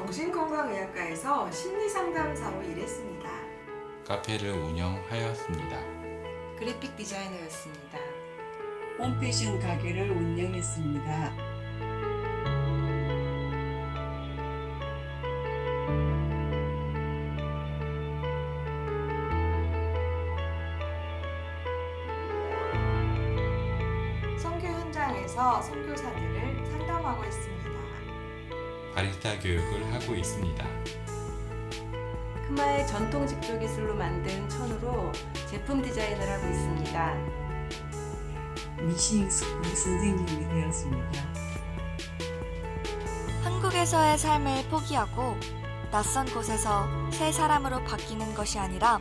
정신건강의학과에서 심리상담사로 일했습니다. 카페를 운영하였습니다. 그래픽 디자이너였습니다. 홈패션 가게를 운영했습니다. 선교 현장에서 선교사들을 상담하고 있습니다. 바리스타 교육을 하고 있습니다. 크마의 전통 직조 기술로 만든 천으로 제품 디자인을 하고 있습니다. 미싱 스쿨 선생님이 되었습니다. 한국에서의 삶을 포기하고 낯선 곳에서 새 사람으로 바뀌는 것이 아니라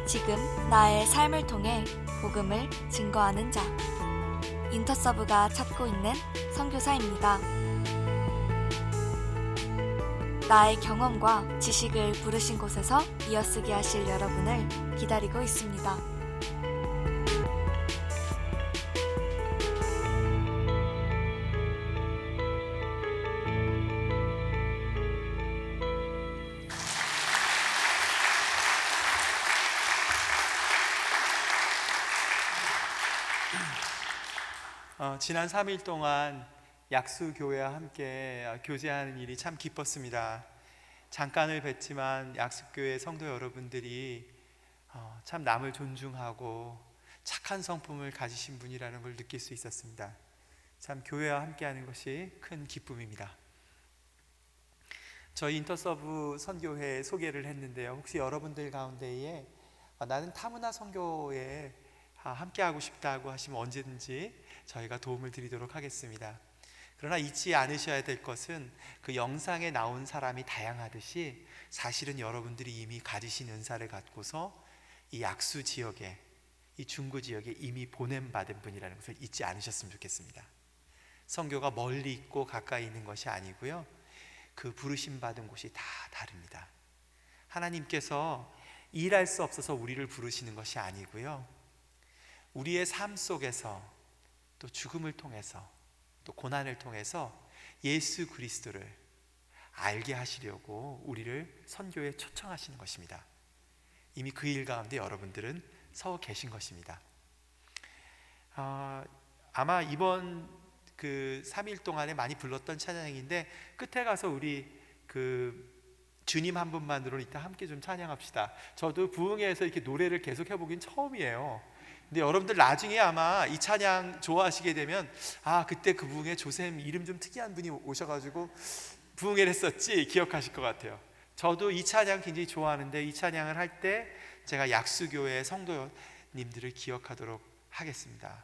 지금 나의 삶을 통해 복음을 증거하는 자. 인터서브가 찾고 있는 선교사입니다. 나의 경험과 지식을 부르신 곳에서 이어쓰게 하실 여러분을 기다리고 있습니다. 지난 3일 동안 약수교회와 함께 교제하는 일이 참 기뻤습니다. 잠깐을 뵀지만 약수교회 성도 여러분들이 참 남을 존중하고 착한 성품을 가지신 분이라는 걸 느낄 수 있었습니다. 참 교회와 함께하는 것이 큰 기쁨입니다. 저희 인터서브 선교회 소개를 했는데요. 혹시 여러분들 가운데에 나는 타문화 선교에 함께하고 싶다고 하시면 언제든지 저희가 도움을 드리도록 하겠습니다. 그러나 잊지 않으셔야 될 것은 그 영상에 나온 사람이 다양하듯이 사실은 여러분들이 이미 가지신 은사를 갖고서 이 약수 지역에, 이 중구 지역에 이미 보냄받은 분이라는 것을 잊지 않으셨으면 좋겠습니다. 선교가 멀리 있고 가까이 있는 것이 아니고요, 그 부르심 받은 곳이 다 다릅니다. 하나님께서 일할 수 없어서 우리를 부르시는 것이 아니고요, 우리의 삶 속에서 또 죽음을 통해서 또 고난을 통해서 예수 그리스도를 알게 하시려고 우리를 선교에 초청하시는 것입니다. 이미 그 일 가운데 여러분들은 서 계신 것입니다. 아마 이번 그 3일 동안에 많이 불렀던 찬양인데 끝에 가서 우리 그 주님 한 분만으로는 이따 함께 좀 찬양합시다. 저도 부흥회에서 이렇게 노래를 계속 해보긴 처음이에요. 근데 여러분들 나중에 아마 이 찬양 좋아하시게 되면 그때 그 부흥회 조쌤 이름 좀 특이한 분이 오셔가지고 부흥회를 했었지 기억하실 것 같아요. 저도 이 찬양 굉장히 좋아하는데 이 찬양을 할 때 제가 약수교회 성도님들을 기억하도록 하겠습니다.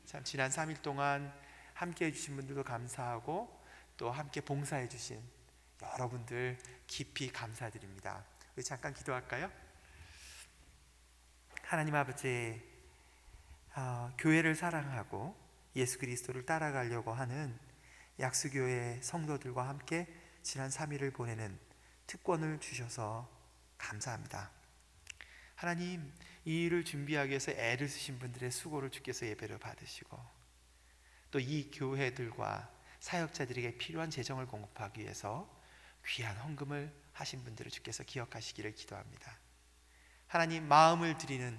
참 지난 3일 동안 함께 해주신 분들도 감사하고 또 함께 봉사해 주신 여러분들 깊이 감사드립니다. 우리 잠깐 기도할까요? 하나님 아버지, 교회를 사랑하고 예수 그리스도를 따라가려고 하는 약수교회 성도들과 함께 지난 3일을 보내는 특권을 주셔서 감사합니다. 하나님, 이 일을 준비하기 위해서 애를 쓰신 분들의 수고를 주께서 예배를 받으시고 또 이 교회들과 사역자들에게 필요한 재정을 공급하기 위해서 귀한 헌금을 하신 분들을 주께서 기억하시기를 기도합니다. 하나님, 마음을 드리는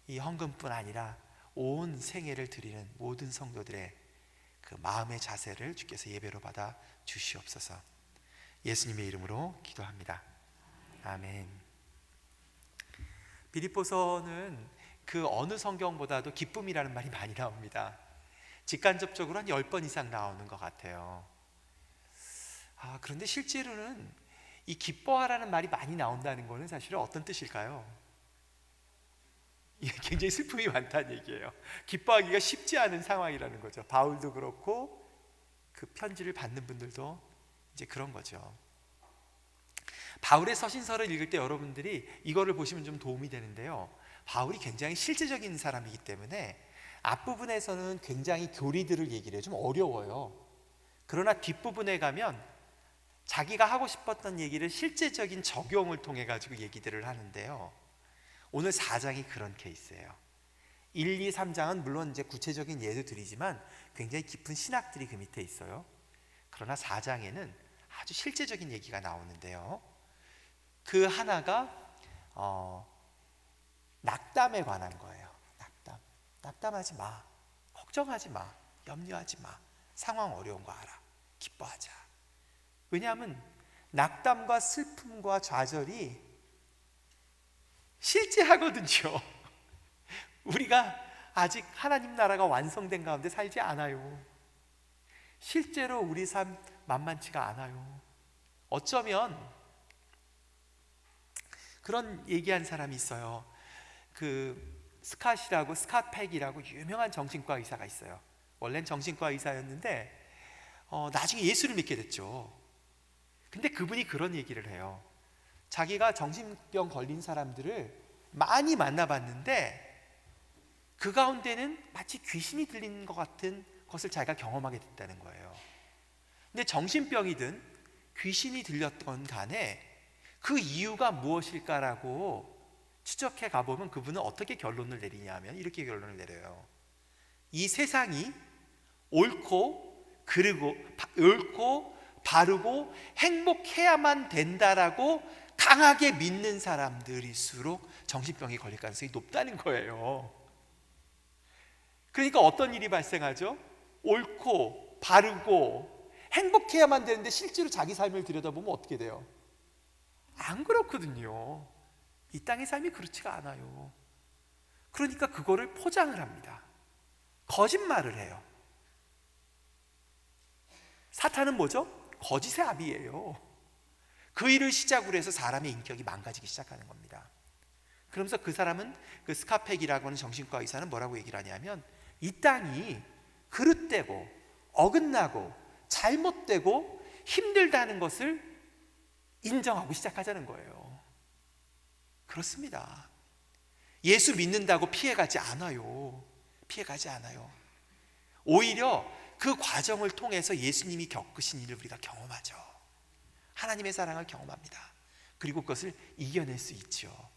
이 헌금뿐 아니라 온 생애를 드리는 모든 성도들의 그 마음의 자세를 주께서 예배로 받아 주시옵소서. 예수님의 이름으로 기도합니다. 아멘. 빌립보서는 그 어느 성경보다도 기쁨이라는 말이 많이 나옵니다. 직간접적으로 한 10번 이상 나오는 것 같아요. 그런데 실제로는 이 기뻐하라는 말이 많이 나온다는 것은 사실은 어떤 뜻일까요? 굉장히 슬픔이 많다는 얘기예요. 기뻐하기가 쉽지 않은 상황이라는 거죠. 바울도 그렇고 그 편지를 받는 분들도 이제 그런 거죠. 바울의 서신서를 읽을 때 여러분들이 이거를 보시면 좀 도움이 되는데요, 바울이 굉장히 실제적인 사람이기 때문에 앞부분에서는 굉장히 교리들을 얘기를 해요. 좀 어려워요. 그러나 뒷부분에 가면 자기가 하고 싶었던 얘기를 실제적인 적용을 통해 가지고 얘기들을 하는데요, 오늘 4장이 그런 케이스예요. 1, 2, 3장은 물론 이제 구체적인 예도 드리지만 굉장히 깊은 신학들이 그 밑에 있어요. 그러나 4장에는 아주 실제적인 얘기가 나오는데요. 그 하나가 낙담에 관한 거예요. 낙담하지 마. 걱정하지 마. 염려하지 마. 상황 어려운 거 알아. 기뻐하자. 왜냐하면 낙담과 슬픔과 좌절이 실제하거든요. 우리가 아직 하나님 나라가 완성된 가운데 살지 않아요. 실제로 우리 삶 만만치가 않아요. 어쩌면 그런 얘기한 사람이 있어요. 스캇 팩이라고 유명한 정신과 의사가 있어요. 원래는 정신과 의사였는데 나중에 예수를 믿게 됐죠. 근데 그분이 그런 얘기를 해요. 자기가 정신병 걸린 사람들을 많이 만나봤는데 그 가운데는 마치 귀신이 들리는 것 같은 것을 자기가 경험하게 됐다는 거예요. 근데 정신병이든 귀신이 들렸던 간에 그 이유가 무엇일까라고 추적해 가보면 그분은 어떻게 결론을 내리냐 하면 이렇게 결론을 내려요. 이 세상이 옳고 바르고 행복해야만 된다라고 강하게 믿는 사람들일수록 정신병이 걸릴 가능성이 높다는 거예요. 그러니까 어떤 일이 발생하죠? 옳고 바르고 행복해야만 되는데 실제로 자기 삶을 들여다보면 어떻게 돼요? 안 그렇거든요. 이 땅의 삶이 그렇지가 않아요. 그러니까 그거를 포장을 합니다. 거짓말을 해요. 사탄은 뭐죠? 거짓의 아비예요. 그 일을 시작으로 해서 사람의 인격이 망가지기 시작하는 겁니다. 그러면서 그 사람은 그 스카펙이라고 하는 정신과 의사는 뭐라고 얘기를 하냐면 이 땅이 그릇되고 어긋나고 잘못되고 힘들다는 것을 인정하고 시작하자는 거예요. 그렇습니다. 예수 믿는다고 피해가지 않아요. 피해가지 않아요. 오히려 그 과정을 통해서 예수님이 겪으신 일을 우리가 경험하죠. 하나님의 사랑을 경험합니다. 그리고 그것을 이겨낼 수 있죠.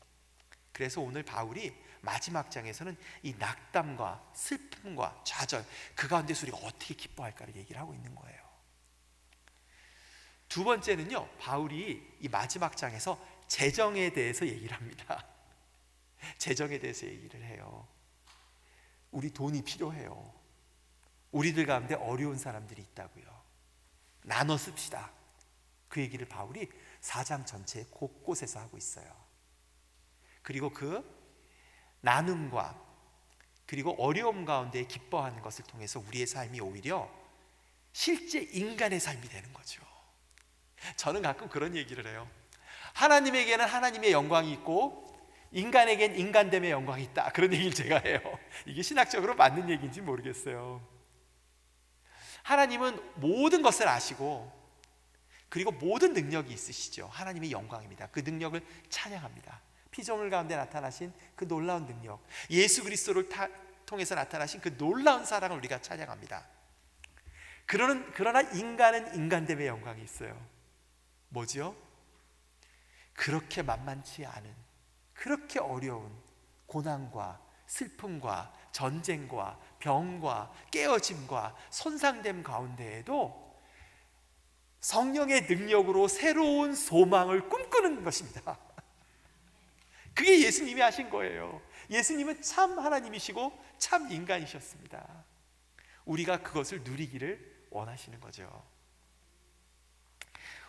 그래서 오늘 바울이 마지막 장에서는 이 낙담과 슬픔과 좌절, 그 가운데서 우리가 어떻게 기뻐할까를 얘기를 하고 있는 거예요. 두 번째는요, 바울이 이 마지막 장에서 재정에 대해서 얘기를 합니다. 재정에 대해서 얘기를 해요. 우리 돈이 필요해요. 우리들 가운데 어려운 사람들이 있다고요. 나눠 씁시다. 그 얘기를 바울이 4장 전체 곳곳에서 하고 있어요. 그리고 그 나눔과 그리고 어려움 가운데 기뻐하는 것을 통해서 우리의 삶이 오히려 실제 인간의 삶이 되는 거죠. 저는 가끔 그런 얘기를 해요. 하나님에게는 하나님의 영광이 있고 인간에겐 인간됨의 영광이 있다. 그런 얘기를 제가 해요. 이게 신학적으로 맞는 얘기인지 모르겠어요. 하나님은 모든 것을 아시고 그리고 모든 능력이 있으시죠. 하나님의 영광입니다. 그 능력을 찬양합니다. 피조물 가운데 나타나신 그 놀라운 능력, 예수 그리스도를 통해서 나타나신 그 놀라운 사랑을 우리가 찬양합니다. 그러나 인간은 인간됨의 영광이 있어요. 뭐죠? 그렇게 만만치 않은, 그렇게 어려운 고난과 슬픔과 전쟁과 병과 깨어짐과 손상됨 가운데에도 성령의 능력으로 새로운 소망을 꿈꾸는 것입니다. 그게 예수님이 하신 거예요. 예수님은 참 하나님이시고 참 인간이셨습니다. 우리가 그것을 누리기를 원하시는 거죠.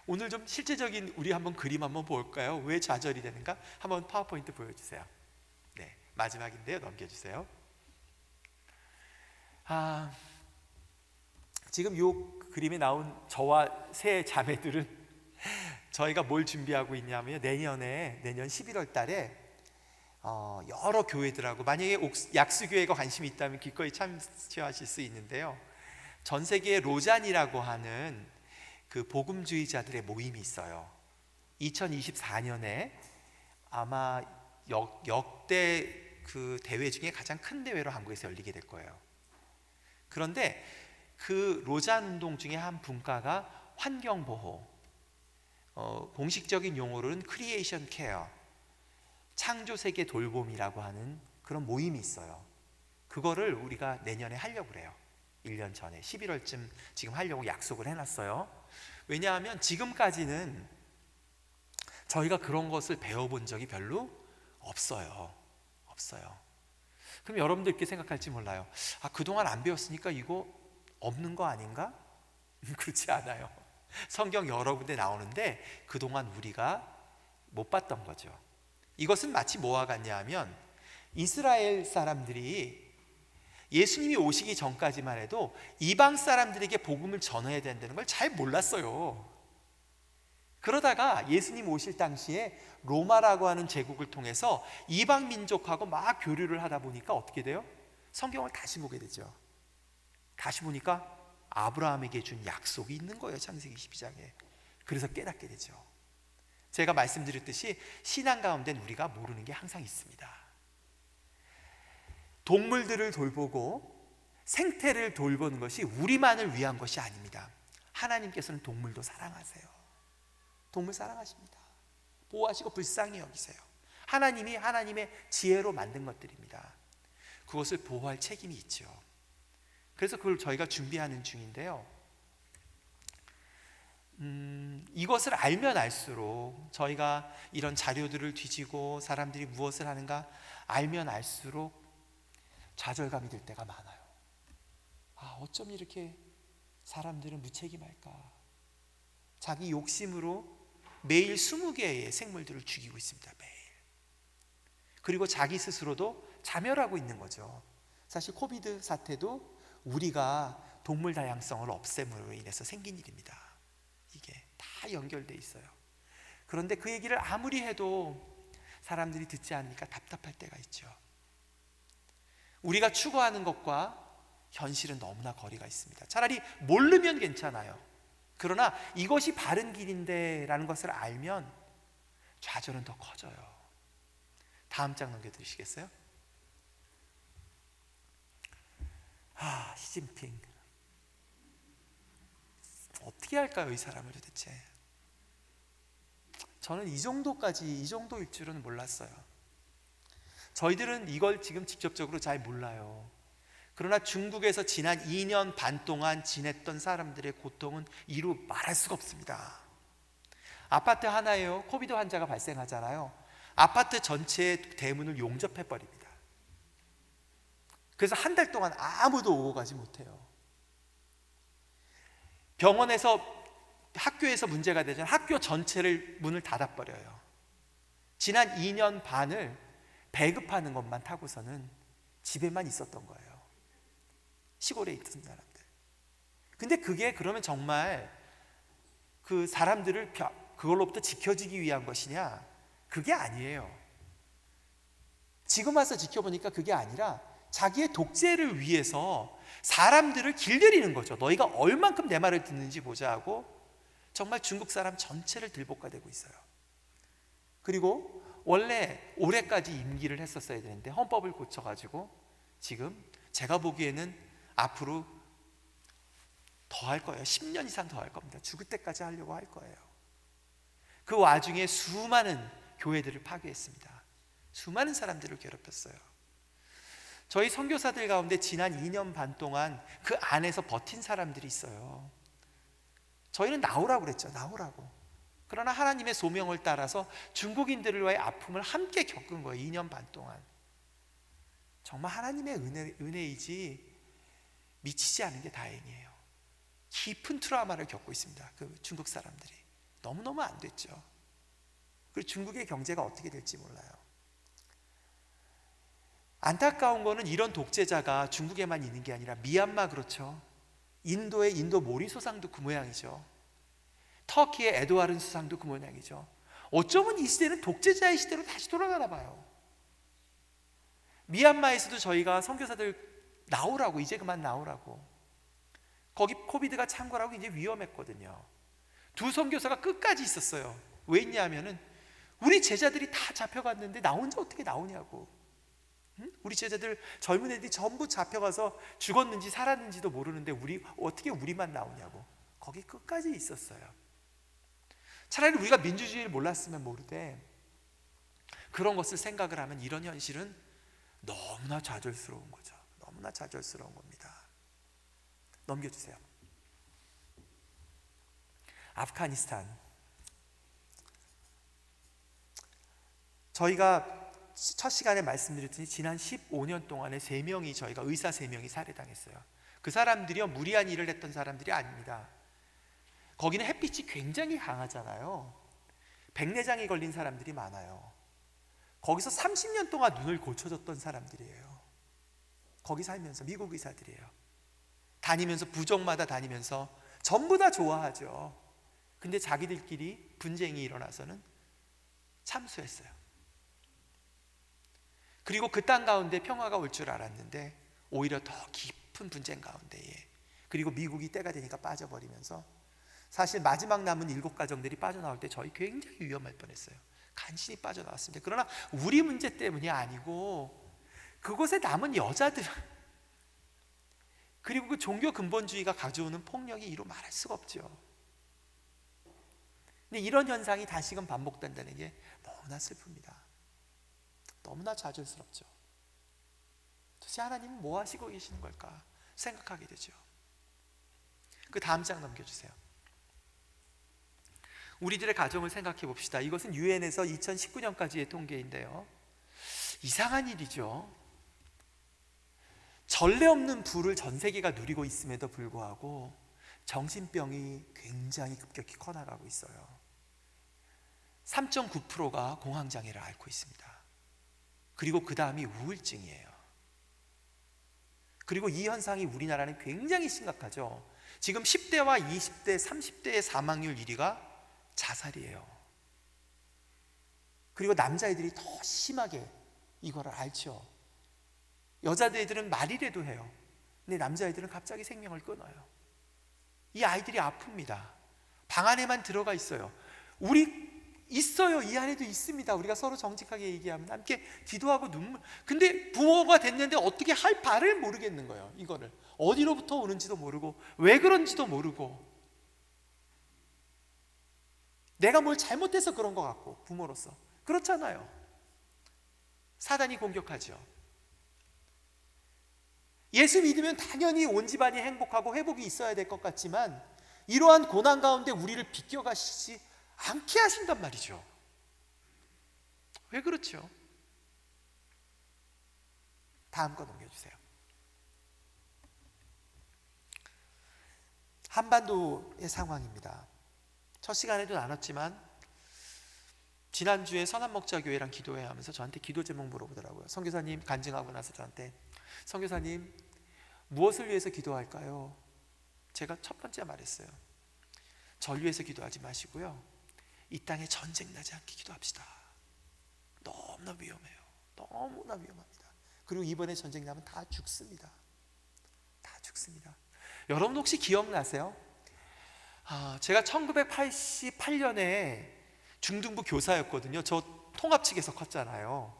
오늘 좀 실제적인 우리 한번 그림 한번 볼까요? 왜 좌절이 되는가? 한번 파워포인트 보여주세요. 네, 마지막인데요. 넘겨주세요. 지금 이 그림에 나온 저와 세 자매들은 저희가 뭘 준비하고 있냐면 내년 11월 달에 여러 교회들하고, 만약에 약수교회가 관심이 있다면 기꺼이 참여하실 수 있는데요, 전 세계에 로잔이라고 하는 그 복음주의자들의 모임이 있어요. 2024년에 아마 역대 그 대회 중에 가장 큰 대회로 한국에서 열리게 될 거예요. 그런데 그 로잔 운동 중에 한 분과가 환경보호, 공식적인 용어로는 크리에이션 케어, 창조세계 돌봄이라고 하는 그런 모임이 있어요. 그거를 우리가 내년에 하려고 그래요. 1년 전에 11월쯤 지금 하려고 약속을 해놨어요. 왜냐하면 지금까지는 저희가 그런 것을 배워본 적이 별로 없어요. 그럼 여러분들 이렇게 생각할지 몰라요. 그동안 안 배웠으니까 이거 없는 거 아닌가? 그렇지 않아요. 성경 여러 군데 나오는데 그동안 우리가 못 봤던 거죠. 이것은 마치 뭐와 같냐 하면 이스라엘 사람들이 예수님이 오시기 전까지만 해도 이방 사람들에게 복음을 전해야 된다는 걸 잘 몰랐어요. 그러다가 예수님 오실 당시에 로마라고 하는 제국을 통해서 이방 민족하고 막 교류를 하다 보니까 어떻게 돼요? 성경을 다시 보게 되죠. 다시 보니까 아브라함에게 준 약속이 있는 거예요. 창세기 12장에. 그래서 깨닫게 되죠. 제가 말씀드렸듯이 신앙 가운데는 우리가 모르는 게 항상 있습니다. 동물들을 돌보고 생태를 돌보는 것이 우리만을 위한 것이 아닙니다. 하나님께서는 동물도 사랑하세요. 동물 사랑하십니다. 보호하시고 불쌍히 여기세요. 하나님이 하나님의 지혜로 만든 것들입니다. 그것을 보호할 책임이 있죠. 그래서 그걸 저희가 준비하는 중인데요. 이것을 알면 알수록 저희가 이런 자료들을 뒤지고 사람들이 무엇을 하는가 알면 알수록 좌절감이 들 때가 많아요. 어쩜 이렇게 사람들은 무책임할까? 자기 욕심으로 매일 20개의 생물들을 죽이고 있습니다. 매일. 그리고 자기 스스로도 자멸하고 있는 거죠. 사실 코비드 사태도 우리가 동물 다양성을 없앰으로 인해서 생긴 일입니다. 이게 다 연결돼 있어요. 그런데 그 얘기를 아무리 해도 사람들이 듣지 않으니까 답답할 때가 있죠. 우리가 추구하는 것과 현실은 너무나 거리가 있습니다. 차라리 모르면 괜찮아요. 그러나 이것이 바른 길인데 라는 것을 알면 좌절은 더 커져요. 다음 장 넘겨드리시겠어요? 시진핑 어떻게 할까요? 이 사람을 도대체. 저는 이 정도일 줄은 몰랐어요. 저희들은 이걸 지금 직접적으로 잘 몰라요. 그러나 중국에서 지난 2년 반 동안 지냈던 사람들의 고통은 이루 말할 수가 없습니다. 아파트 하나에요, 코비드 환자가 발생하잖아요. 아파트 전체의 대문을 용접해버립니다. 그래서 한 달 동안 아무도 오고 가지 못해요. 병원에서, 학교에서 문제가 되잖아요. 학교 전체를 문을 닫아버려요. 지난 2년 반을 배급하는 것만 타고서는 집에만 있었던 거예요. 시골에 있던 사람들. 근데 그게 그러면 정말 그 사람들을 그걸로부터 지켜주기 위한 것이냐? 그게 아니에요. 지금 와서 지켜보니까 그게 아니라 자기의 독재를 위해서 사람들을 길들이는 거죠. 너희가 얼만큼 내 말을 듣는지 보자 하고 정말 중국 사람 전체를 들볶아대고 있어요. 그리고 원래 올해까지 임기를 했었어야 되는데 헌법을 고쳐가지고 지금 제가 보기에는 앞으로 더 할 거예요. 10년 이상 더 할 겁니다. 죽을 때까지 하려고 할 거예요. 그 와중에 수많은 교회들을 파괴했습니다. 수많은 사람들을 괴롭혔어요. 저희 선교사들 가운데 지난 2년 반 동안 그 안에서 버틴 사람들이 있어요. 저희는 나오라고 그랬죠. 나오라고. 그러나 하나님의 소명을 따라서 중국인들과의 아픔을 함께 겪은 거예요. 2년 반 동안. 정말 하나님의 은혜이지 미치지 않은 게 다행이에요. 깊은 트라우마를 겪고 있습니다. 그 중국 사람들이. 너무너무 안 됐죠. 그리고 중국의 경제가 어떻게 될지 몰라요. 안타까운 거는 이런 독재자가 중국에만 있는 게 아니라 미얀마 그렇죠. 인도의 인도 모리 소상도 그 모양이죠. 터키의 에드와른 수상도 그 모양이죠. 어쩌면 이 시대는 독재자의 시대로 다시 돌아가나 봐요. 미얀마에서도 저희가 선교사들 나오라고, 이제 그만 나오라고. 거기 코비드가 창궐하고 이제 위험했거든요. 두 선교사가 끝까지 있었어요. 왜 있냐면은 우리 제자들이 다 잡혀갔는데 나 혼자 어떻게 나오냐고. 우리 제자들, 젊은 애들이 전부 잡혀가서 죽었는지 살았는지도 모르는데 어떻게 우리만 나오냐고. 거기 끝까지 있었어요. 차라리 우리가 민주주의를 몰랐으면 모르되 그런 것을 생각을 하면 이런 현실은 너무나 좌절스러운 거죠. 너무나 좌절스러운 겁니다. 넘겨주세요. 아프가니스탄. 저희가 첫 시간에 말씀드렸더니 지난 15년 동안에 저희가 의사 3명이 살해당했어요. 그 사람들이요, 무리한 일을 했던 사람들이 아닙니다. 거기는 햇빛이 굉장히 강하잖아요. 백내장이 걸린 사람들이 많아요. 거기서 30년 동안 눈을 고쳐줬던 사람들이에요. 거기 살면서, 미국 의사들이에요. 다니면서, 부족마다 다니면서 전부 다 좋아하죠. 근데 자기들끼리 분쟁이 일어나서는 참수했어요. 그리고 그 땅 가운데 평화가 올 줄 알았는데 오히려 더 깊은 분쟁 가운데에, 그리고 미국이 때가 되니까 빠져버리면서 사실 마지막 남은 7가정들이 빠져나올 때 저희 굉장히 위험할 뻔했어요. 간신히 빠져나왔습니다. 그러나 우리 문제 때문이 아니고 그곳에 남은 여자들, 그리고 그 종교 근본주의가 가져오는 폭력이 이루 말할 수가 없죠. 근데 이런 현상이 다시금 반복된다는 게 너무나 슬픕니다. 너무나 좌절스럽죠. 도대체 하나님은 뭐 하시고 계시는 걸까 생각하게 되죠. 그 다음 장 넘겨주세요. 우리들의 가정을 생각해 봅시다. 이것은 유엔에서 2019년까지의 통계인데요, 이상한 일이죠. 전례 없는 부를 전 세계가 누리고 있음에도 불구하고 정신병이 굉장히 급격히 커나가고 있어요. 3.9%가 공황장애를 앓고 있습니다. 그리고 그 다음이 우울증이에요. 그리고 이 현상이 우리나라는 굉장히 심각하죠. 지금 10대와 20대, 30대의 사망률 1위가 자살이에요. 그리고 남자애들이 더 심하게 이거를 앓죠. 여자들은 말이라도 해요. 근데 남자애들은 갑자기 생명을 끊어요. 이 아이들이 아픕니다. 방 안에만 들어가 있어요. 우리 있어요. 이 안에도 있습니다. 우리가 서로 정직하게 얘기하면 함께 기도하고 눈물. 근데 부모가 됐는데 어떻게 할 바를 모르겠는 거예요. 이거를 어디로부터 오는지도 모르고 왜 그런지도 모르고, 내가 뭘 잘못해서 그런 것 같고, 부모로서 그렇잖아요. 사단이 공격하죠. 예수 믿으면 당연히 온 집안이 행복하고 회복이 있어야 될 것 같지만 이러한 고난 가운데 우리를 비껴가시지 않게 하신단 말이죠. 왜 그렇죠? 다음 거 넘겨주세요. 한반도의 상황입니다. 첫 시간에도 나눴지만 지난주에 선한목자교회랑 기도회 하면서 저한테 기도 제목 물어보더라고요. 선교사님, 간증하고 나서 저한테, 선교사님 무엇을 위해서 기도할까요? 제가 첫 번째 말했어요. 절 위해서 기도하지 마시고요, 이 땅에 전쟁 나지 않게 기도합시다. 너무나 위험해요. 너무나 위험합니다. 그리고 이번에 전쟁 나면 다 죽습니다. 다 죽습니다. 여러분 혹시 기억나세요? 제가 1988년에 중등부 교사였거든요. 저 통합 측에서 컸잖아요.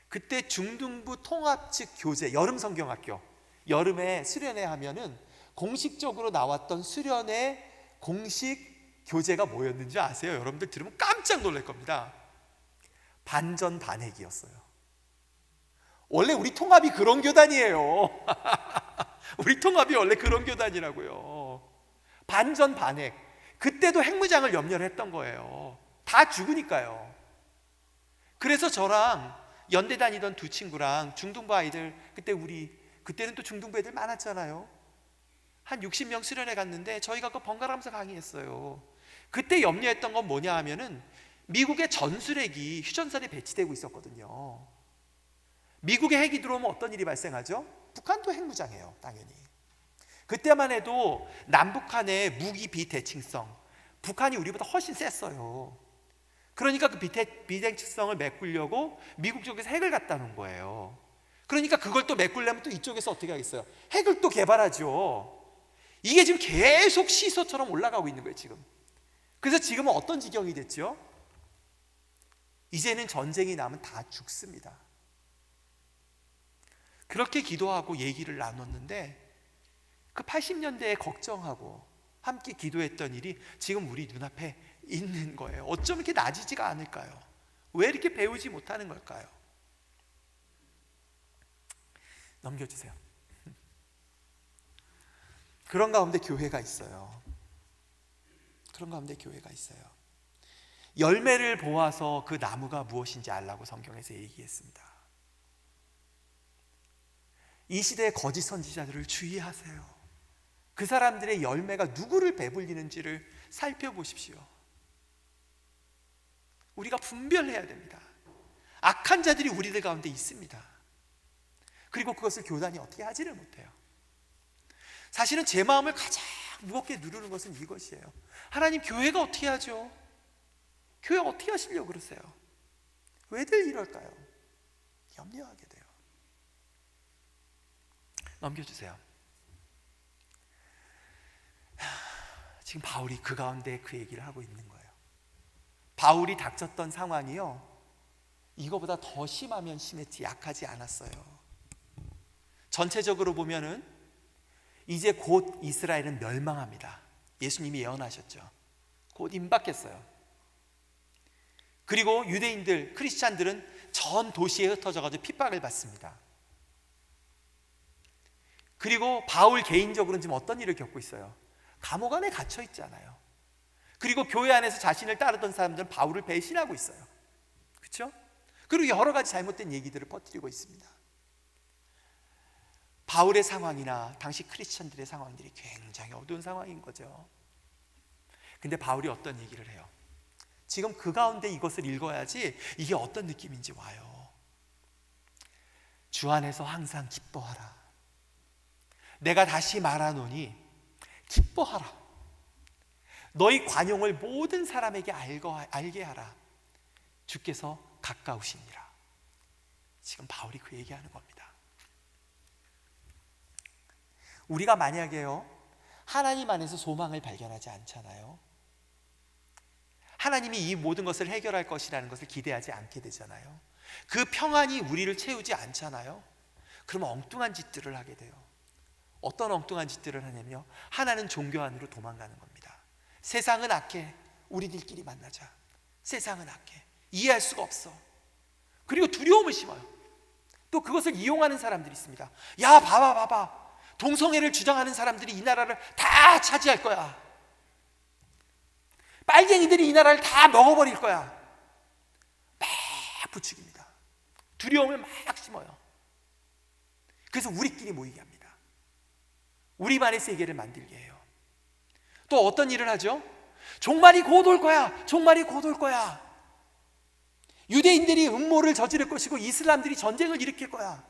그때 중등부 통합 측 교재, 여름 성경학교, 여름에 수련회 하면은 공식적으로 나왔던 수련회 공식 교재가 뭐였는지 아세요? 여러분들 들으면 깜짝 놀랄 겁니다. 반전반핵이었어요. 원래 우리 통합이 그런 교단이에요. 우리 통합이 원래 그런 교단이라고요. 반전반핵. 그때도 핵무장을 염려를 했던 거예요. 다 죽으니까요. 그래서 저랑 연대 다니던 두 친구랑 중등부 아이들, 그때는 또 중등부 애들 많았잖아요. 한 60명 수련회 갔는데 저희가 그 번갈아가면서 강의했어요. 그때 염려했던 건 뭐냐 하면은 미국의 전술핵이 휴전선에 배치되고 있었거든요. 미국의 핵이 들어오면 어떤 일이 발생하죠? 북한도 핵무장해요, 당연히. 그때만 해도 남북한의 무기 비대칭성, 북한이 우리보다 훨씬 셌어요. 그러니까 그 비대칭성을 메꾸려고 미국 쪽에서 핵을 갖다 놓은 거예요. 그러니까 그걸 또 메꾸려면 또 이쪽에서 어떻게 하겠어요? 핵을 또 개발하죠. 이게 지금 계속 시소처럼 올라가고 있는 거예요, 지금. 그래서 지금은 어떤 지경이 됐죠? 이제는 전쟁이 나면 다 죽습니다. 그렇게 기도하고 얘기를 나눴는데 그 80년대에 걱정하고 함께 기도했던 일이 지금 우리 눈앞에 있는 거예요. 어쩜 이렇게 나아지지가 않을까요? 왜 이렇게 배우지 못하는 걸까요? 넘겨주세요. 그런 가운데 교회가 있어요. 그런 가운데 교회가 있어요. 열매를 보아서 그 나무가 무엇인지 알라고 성경에서 얘기했습니다. 이 시대의 거짓 선지자들을 주의하세요. 그 사람들의 열매가 누구를 배불리는지를 살펴보십시오. 우리가 분별해야 됩니다. 악한 자들이 우리들 가운데 있습니다. 그리고 그것을 교단이 어떻게 하지를 못해요. 사실은 제 마음을 가장 무겁게 누르는 것은 이것이에요. 하나님, 교회가 어떻게 하죠? 교회 어떻게 하시려고 그러세요? 왜들 이럴까요? 염려하게 돼요. 넘겨주세요. 지금 바울이 그 가운데 그 얘기를 하고 있는 거예요. 바울이 닥쳤던 상황이요, 이거보다 더 심하면 심했지 약하지 않았어요. 전체적으로 보면은 이제 곧 이스라엘은 멸망합니다. 예수님이 예언하셨죠. 곧 임박했어요. 그리고 유대인들, 크리스찬들은 전 도시에 흩어져가지고 핍박을 받습니다. 그리고 바울 개인적으로는 지금 어떤 일을 겪고 있어요? 감옥 안에 갇혀 있잖아요. 그리고 교회 안에서 자신을 따르던 사람들은 바울을 배신하고 있어요. 그렇죠? 그리고 여러 가지 잘못된 얘기들을 퍼뜨리고 있습니다. 바울의 상황이나 당시 크리스천들의 상황들이 굉장히 어두운 상황인 거죠. 근데 바울이 어떤 얘기를 해요? 지금 그 가운데 이것을 읽어야지 이게 어떤 느낌인지 와요. 주 안에서 항상 기뻐하라. 내가 다시 말하노니 기뻐하라. 너희 관용을 모든 사람에게 알게 하라. 주께서 가까우시니라. 지금 바울이 그 얘기하는 겁니다. 우리가 만약에요, 하나님 안에서 소망을 발견하지 않잖아요. 하나님이 이 모든 것을 해결할 것이라는 것을 기대하지 않게 되잖아요. 그 평안이 우리를 채우지 않잖아요. 그러면 엉뚱한 짓들을 하게 돼요. 어떤 엉뚱한 짓들을 하냐면요, 하나는 종교 안으로 도망가는 겁니다. 세상은 악해, 우리들끼리 만나자. 세상은 악해, 이해할 수가 없어. 그리고 두려움을 심어요. 또 그것을 이용하는 사람들이 있습니다. 야, 봐봐, 동성애를 주장하는 사람들이 이 나라를 다 차지할 거야. 빨갱이들이 이 나라를 다 먹어버릴 거야. 막 부추깁니다. 두려움을 막 심어요. 그래서 우리끼리 모이게 합니다. 우리만의 세계를 만들게 해요. 또 어떤 일을 하죠? 종말이 곧 올 거야. 종말이 곧 올 거야. 유대인들이 음모를 저지를 것이고 이슬람들이 전쟁을 일으킬 거야.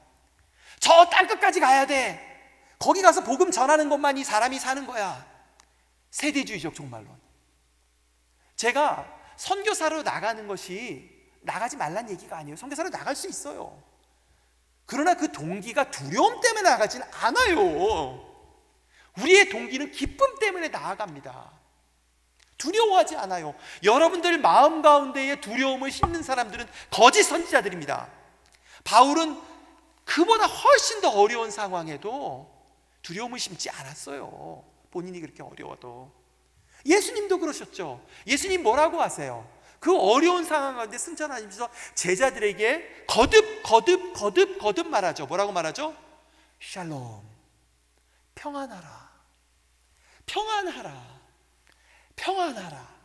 저 땅끝까지 가야 돼. 거기 가서 복음 전하는 것만이 사람이 사는 거야. 세대주의적 종말론. 제가 선교사로 나가는 것이 나가지 말란 얘기가 아니에요. 선교사로 나갈 수 있어요. 그러나 그 동기가 두려움 때문에 나가지는 않아요. 우리의 동기는 기쁨 때문에 나아갑니다. 두려워하지 않아요. 여러분들 마음 가운데에 두려움을 심는 사람들은 거짓 선지자들입니다. 바울은 그보다 훨씬 더 어려운 상황에도 두려움을 심지 않았어요. 본인이 그렇게 어려워도. 예수님도 그러셨죠. 예수님 뭐라고 하세요? 그 어려운 상황 가운데 승천하시면서 제자들에게 거듭 말하죠. 뭐라고 말하죠? 샬롬, 평안하라, 평안하라, 평안하라.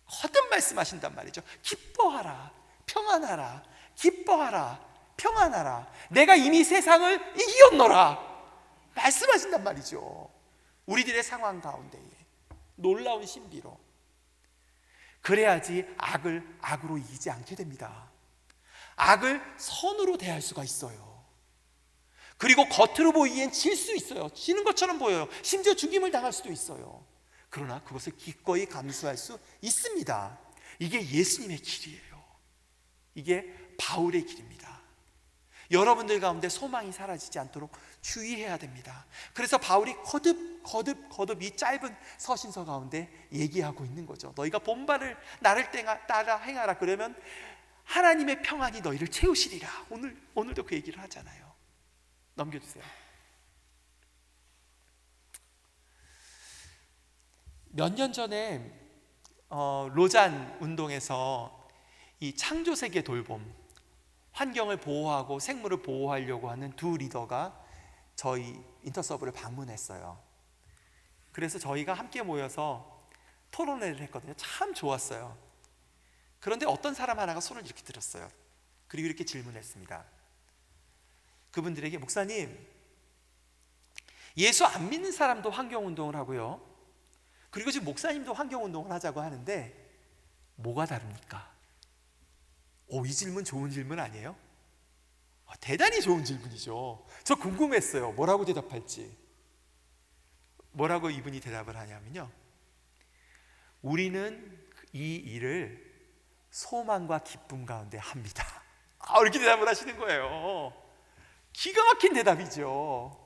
거듭 말씀하신단 말이죠. 기뻐하라, 평안하라, 기뻐하라, 평안하라. 내가 이미 세상을 이겼노라 말씀하신단 말이죠. 우리들의 상황 가운데에 놀라운 신비로. 그래야지 악을 악으로 이기지 않게 됩니다. 악을 선으로 대할 수가 있어요. 그리고 겉으로 보이기엔 질 수 있어요. 지는 것처럼 보여요. 심지어 죽임을 당할 수도 있어요. 그러나 그것을 기꺼이 감수할 수 있습니다. 이게 예수님의 길이에요. 이게 바울의 길입니다. 여러분들 가운데 소망이 사라지지 않도록 주의해야 됩니다. 그래서 바울이 거듭 이 짧은 서신서 가운데 얘기하고 있는 거죠. 너희가 본바를 나를 따라 행하라. 그러면 하나님의 평안이 너희를 채우시리라. 오늘도 그 얘기를 하잖아요. 넘겨주세요. 몇 년 전에 로잔 운동에서 이 창조세계 돌봄, 환경을 보호하고 생물을 보호하려고 하는 두 리더가 저희 인터서브를 방문했어요. 그래서 저희가 함께 모여서 토론회를 했거든요. 참 좋았어요. 그런데 어떤 사람 하나가 손을 이렇게 들었어요. 그리고 이렇게 질문했습니다. 그분들에게, 목사님, 예수 안 믿는 사람도 환경운동을 하고요, 그리고 지금 목사님도 환경운동을 하자고 하는데 뭐가 다릅니까? 이 질문 좋은 질문 아니에요? 대단히 좋은 질문이죠. 저 궁금했어요. 뭐라고 대답할지. 뭐라고 이분이 대답을 하냐면요, 우리는 이 일을 소망과 기쁨 가운데 합니다. 이렇게 대답을 하시는 거예요. 기가 막힌 대답이죠.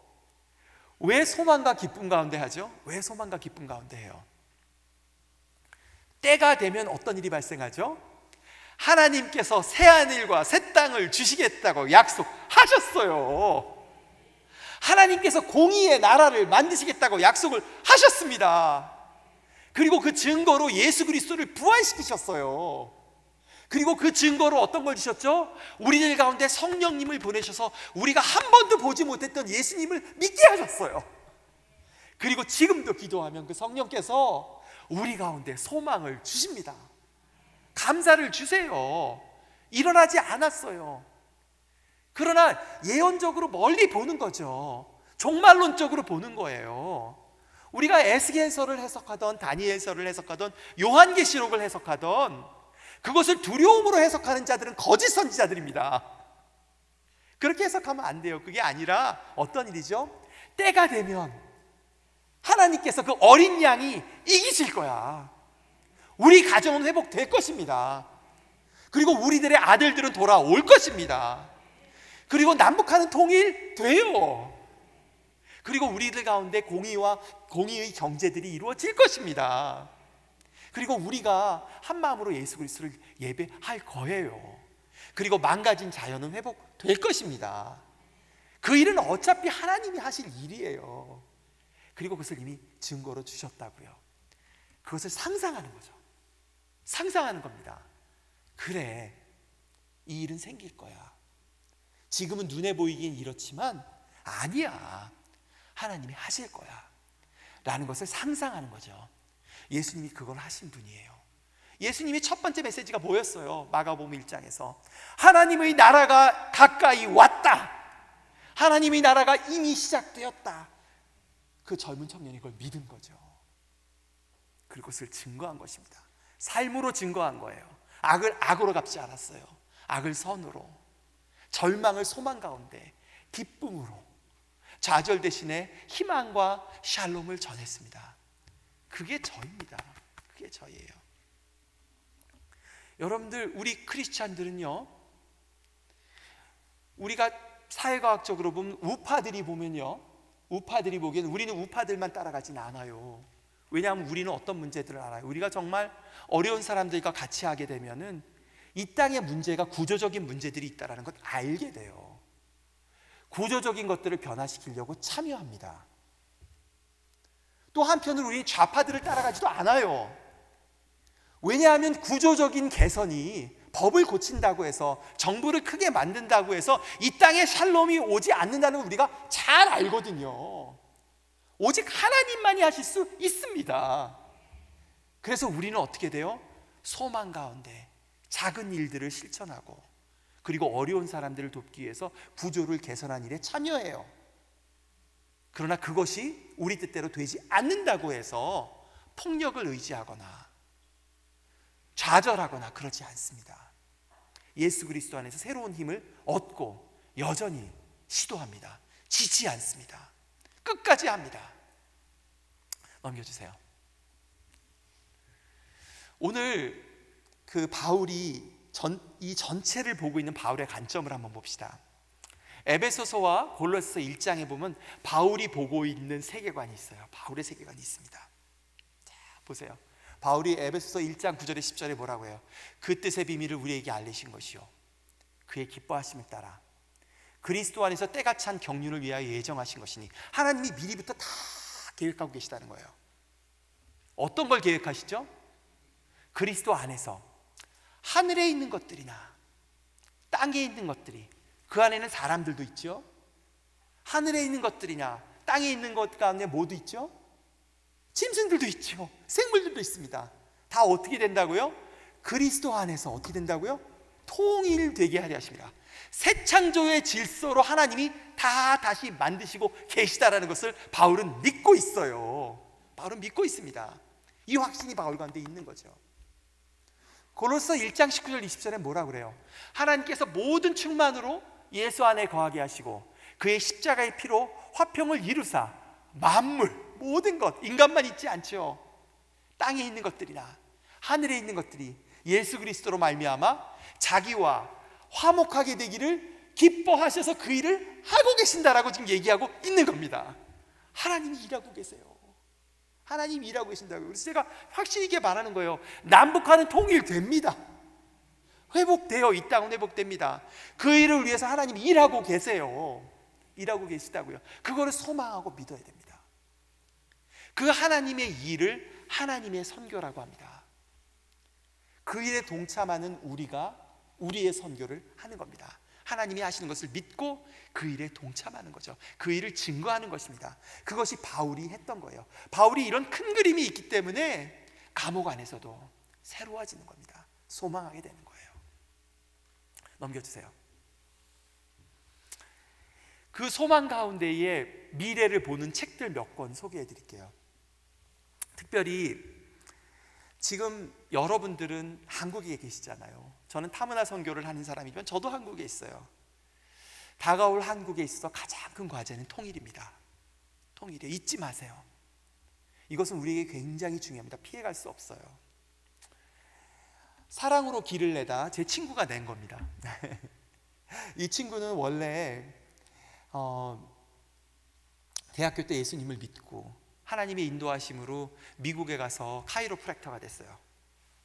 왜 소망과 기쁨 가운데 하죠? 왜 소망과 기쁨 가운데 해요? 때가 되면 어떤 일이 발생하죠? 하나님께서 새하늘과 새 땅을 주시겠다고 약속하셨어요. 하나님께서 공의의 나라를 만드시겠다고 약속을 하셨습니다. 그리고 그 증거로 예수 그리스도를 부활시키셨어요. 그리고 그 증거로 어떤 걸 주셨죠? 우리들 가운데 성령님을 보내셔서 우리가 한 번도 보지 못했던 예수님을 믿게 하셨어요. 그리고 지금도 기도하면 그 성령께서 우리 가운데 소망을 주십니다. 감사를 주세요. 일어나지 않았어요. 그러나 예언적으로 멀리 보는 거죠. 종말론적으로 보는 거예요. 우리가 에스겔서를 해석하던, 다니엘서를 해석하던, 요한계시록을 해석하던, 그것을 두려움으로 해석하는 자들은 거짓 선지자들입니다. 그렇게 해석하면 안 돼요. 그게 아니라 어떤 일이죠? 때가 되면 하나님께서 그 어린 양이 이기실 거야. 우리 가정은 회복될 것입니다. 그리고 우리들의 아들들은 돌아올 것입니다. 그리고 남북한은 통일돼요. 그리고 우리들 가운데 공의의 경제들이 이루어질 것입니다. 그리고 우리가 한 마음으로 예수 그리스도를 예배할 거예요. 그리고 망가진 자연은 회복될 것입니다. 그 일은 어차피 하나님이 하실 일이에요. 그리고 그것을 이미 증거로 주셨다고요. 그것을 상상하는 거죠. 상상하는 겁니다. 그래, 이 일은 생길 거야. 지금은 눈에 보이긴 이렇지만 아니야, 하나님이 하실 거야 라는 것을 상상하는 거죠. 예수님이 그걸 하신 분이에요. 예수님이 첫 번째 메시지가 뭐였어요? 마가복음 1장에서 하나님의 나라가 가까이 왔다, 하나님의 나라가 이미 시작되었다. 그 젊은 청년이 그걸 믿은 거죠. 그리고 그것을 증거한 것입니다. 삶으로 증거한 거예요. 악을 악으로 갚지 않았어요. 악을 선으로, 절망을 소망 가운데 기쁨으로, 좌절 대신에 희망과 샬롬을 전했습니다. 그게 저입니다. 그게 저예요. 여러분들, 우리 크리스찬들은요, 우리가 사회과학적으로 보면 우파들이 보면요, 우파들이 보기엔 우리는 우파들만 따라가진 않아요. 왜냐하면 우리는 어떤 문제들을 알아요. 우리가 정말 어려운 사람들과 같이 하게 되면은 이 땅의 문제가 구조적인 문제들이 있다는 것 알게 돼요. 구조적인 것들을 변화시키려고 참여합니다. 또 한편으로 우리는 좌파들을 따라가지도 않아요. 왜냐하면 구조적인 개선이, 법을 고친다고 해서, 정부를 크게 만든다고 해서 이 땅에 샬롬이 오지 않는다는 걸 우리가 잘 알거든요. 오직 하나님만이 하실 수 있습니다. 그래서 우리는 어떻게 돼요? 소망 가운데 작은 일들을 실천하고, 그리고 어려운 사람들을 돕기 위해서 구조를 개선한 일에 참여해요. 그러나 그것이 우리 뜻대로 되지 않는다고 해서 폭력을 의지하거나 좌절하거나 그러지 않습니다. 예수 그리스도 안에서 새로운 힘을 얻고 여전히 시도합니다. 지지 않습니다. 끝까지 합니다. 넘겨주세요. 오늘 그 바울이 이 전체를 보고 있는 바울의 관점을 한번 봅시다. 에베소서와 골로새서 1장에 보면 바울이 보고 있는 세계관이 있어요. 바울의 세계관이 있습니다. 자, 보세요. 바울이 에베소서 1장 9절에 10절에 뭐라고 해요? 그 뜻의 비밀을 우리에게 알리신 것이요, 그의 기뻐하심을 따라 그리스도 안에서 때가 찬 경륜을 위하여 예정하신 것이니, 하나님이 미리부터 다 계획하고 계시다는 거예요. 어떤 걸 계획하시죠? 그리스도 안에서 하늘에 있는 것들이나 땅에 있는 것들이, 그 안에는 사람들도 있죠. 하늘에 있는 것들이나 땅에 있는 것 가운데 모두 있죠. 짐승들도 있죠. 생물들도 있습니다. 다 어떻게 된다고요? 그리스도 안에서 어떻게 된다고요? 통일되게 하려 하십니다. 새 창조의 질서로 하나님이 다 다시 만드시고 계시다라는 것을 바울은 믿고 있어요. 바울은 믿고 있습니다. 이 확신이 바울 가운데 있는 거죠. 고로서 1장 19절 20절에 뭐라 그래요? 하나님께서 모든 충만으로 예수 안에 거하게 하시고 그의 십자가의 피로 화평을 이루사 만물 모든 것, 인간만 있지 않죠. 땅에 있는 것들이나 하늘에 있는 것들이 예수 그리스도로 말미암아 자기와 화목하게 되기를 기뻐하셔서 그 일을 하고 계신다라고 지금 얘기하고 있는 겁니다. 하나님이 일하고 계세요. 하나님이 일하고 계신다고요. 그래서 제가 확실히 이게 말하는 거예요. 남북한은 통일됩니다. 회복돼요. 이 땅은 회복됩니다. 그 일을 위해서 하나님이 일하고 계세요. 일하고 계시다고요. 그거를 소망하고 믿어야 됩니다. 그 하나님의 일을 하나님의 선교라고 합니다. 그 일에 동참하는 우리가 우리의 선교를 하는 겁니다. 하나님이 하시는 것을 믿고 그 일에 동참하는 거죠. 그 일을 증거하는 것입니다. 그것이 바울이 했던 거예요. 바울이 이런 큰 그림이 있기 때문에 감옥 안에서도 새로워지는 겁니다. 소망하게 되는 거예요. 넘겨주세요. 그 소망 가운데에 미래를 보는 책들 몇 권 소개해 드릴게요. 특별히 지금 여러분들은 한국에 계시잖아요. 저는 타문화 선교를 하는 사람이지만 저도 한국에 있어요. 다가올 한국에 있어서 가장 큰 과제는 통일입니다. 통일이에요. 잊지 마세요. 이것은 우리에게 굉장히 중요합니다. 피해갈 수 없어요. 사랑으로 길을 내다 제 친구가 낸 겁니다. 이 친구는 원래 대학교 때 예수님을 믿고 하나님의 인도하심으로 미국에 가서 카이로프랙터가 됐어요.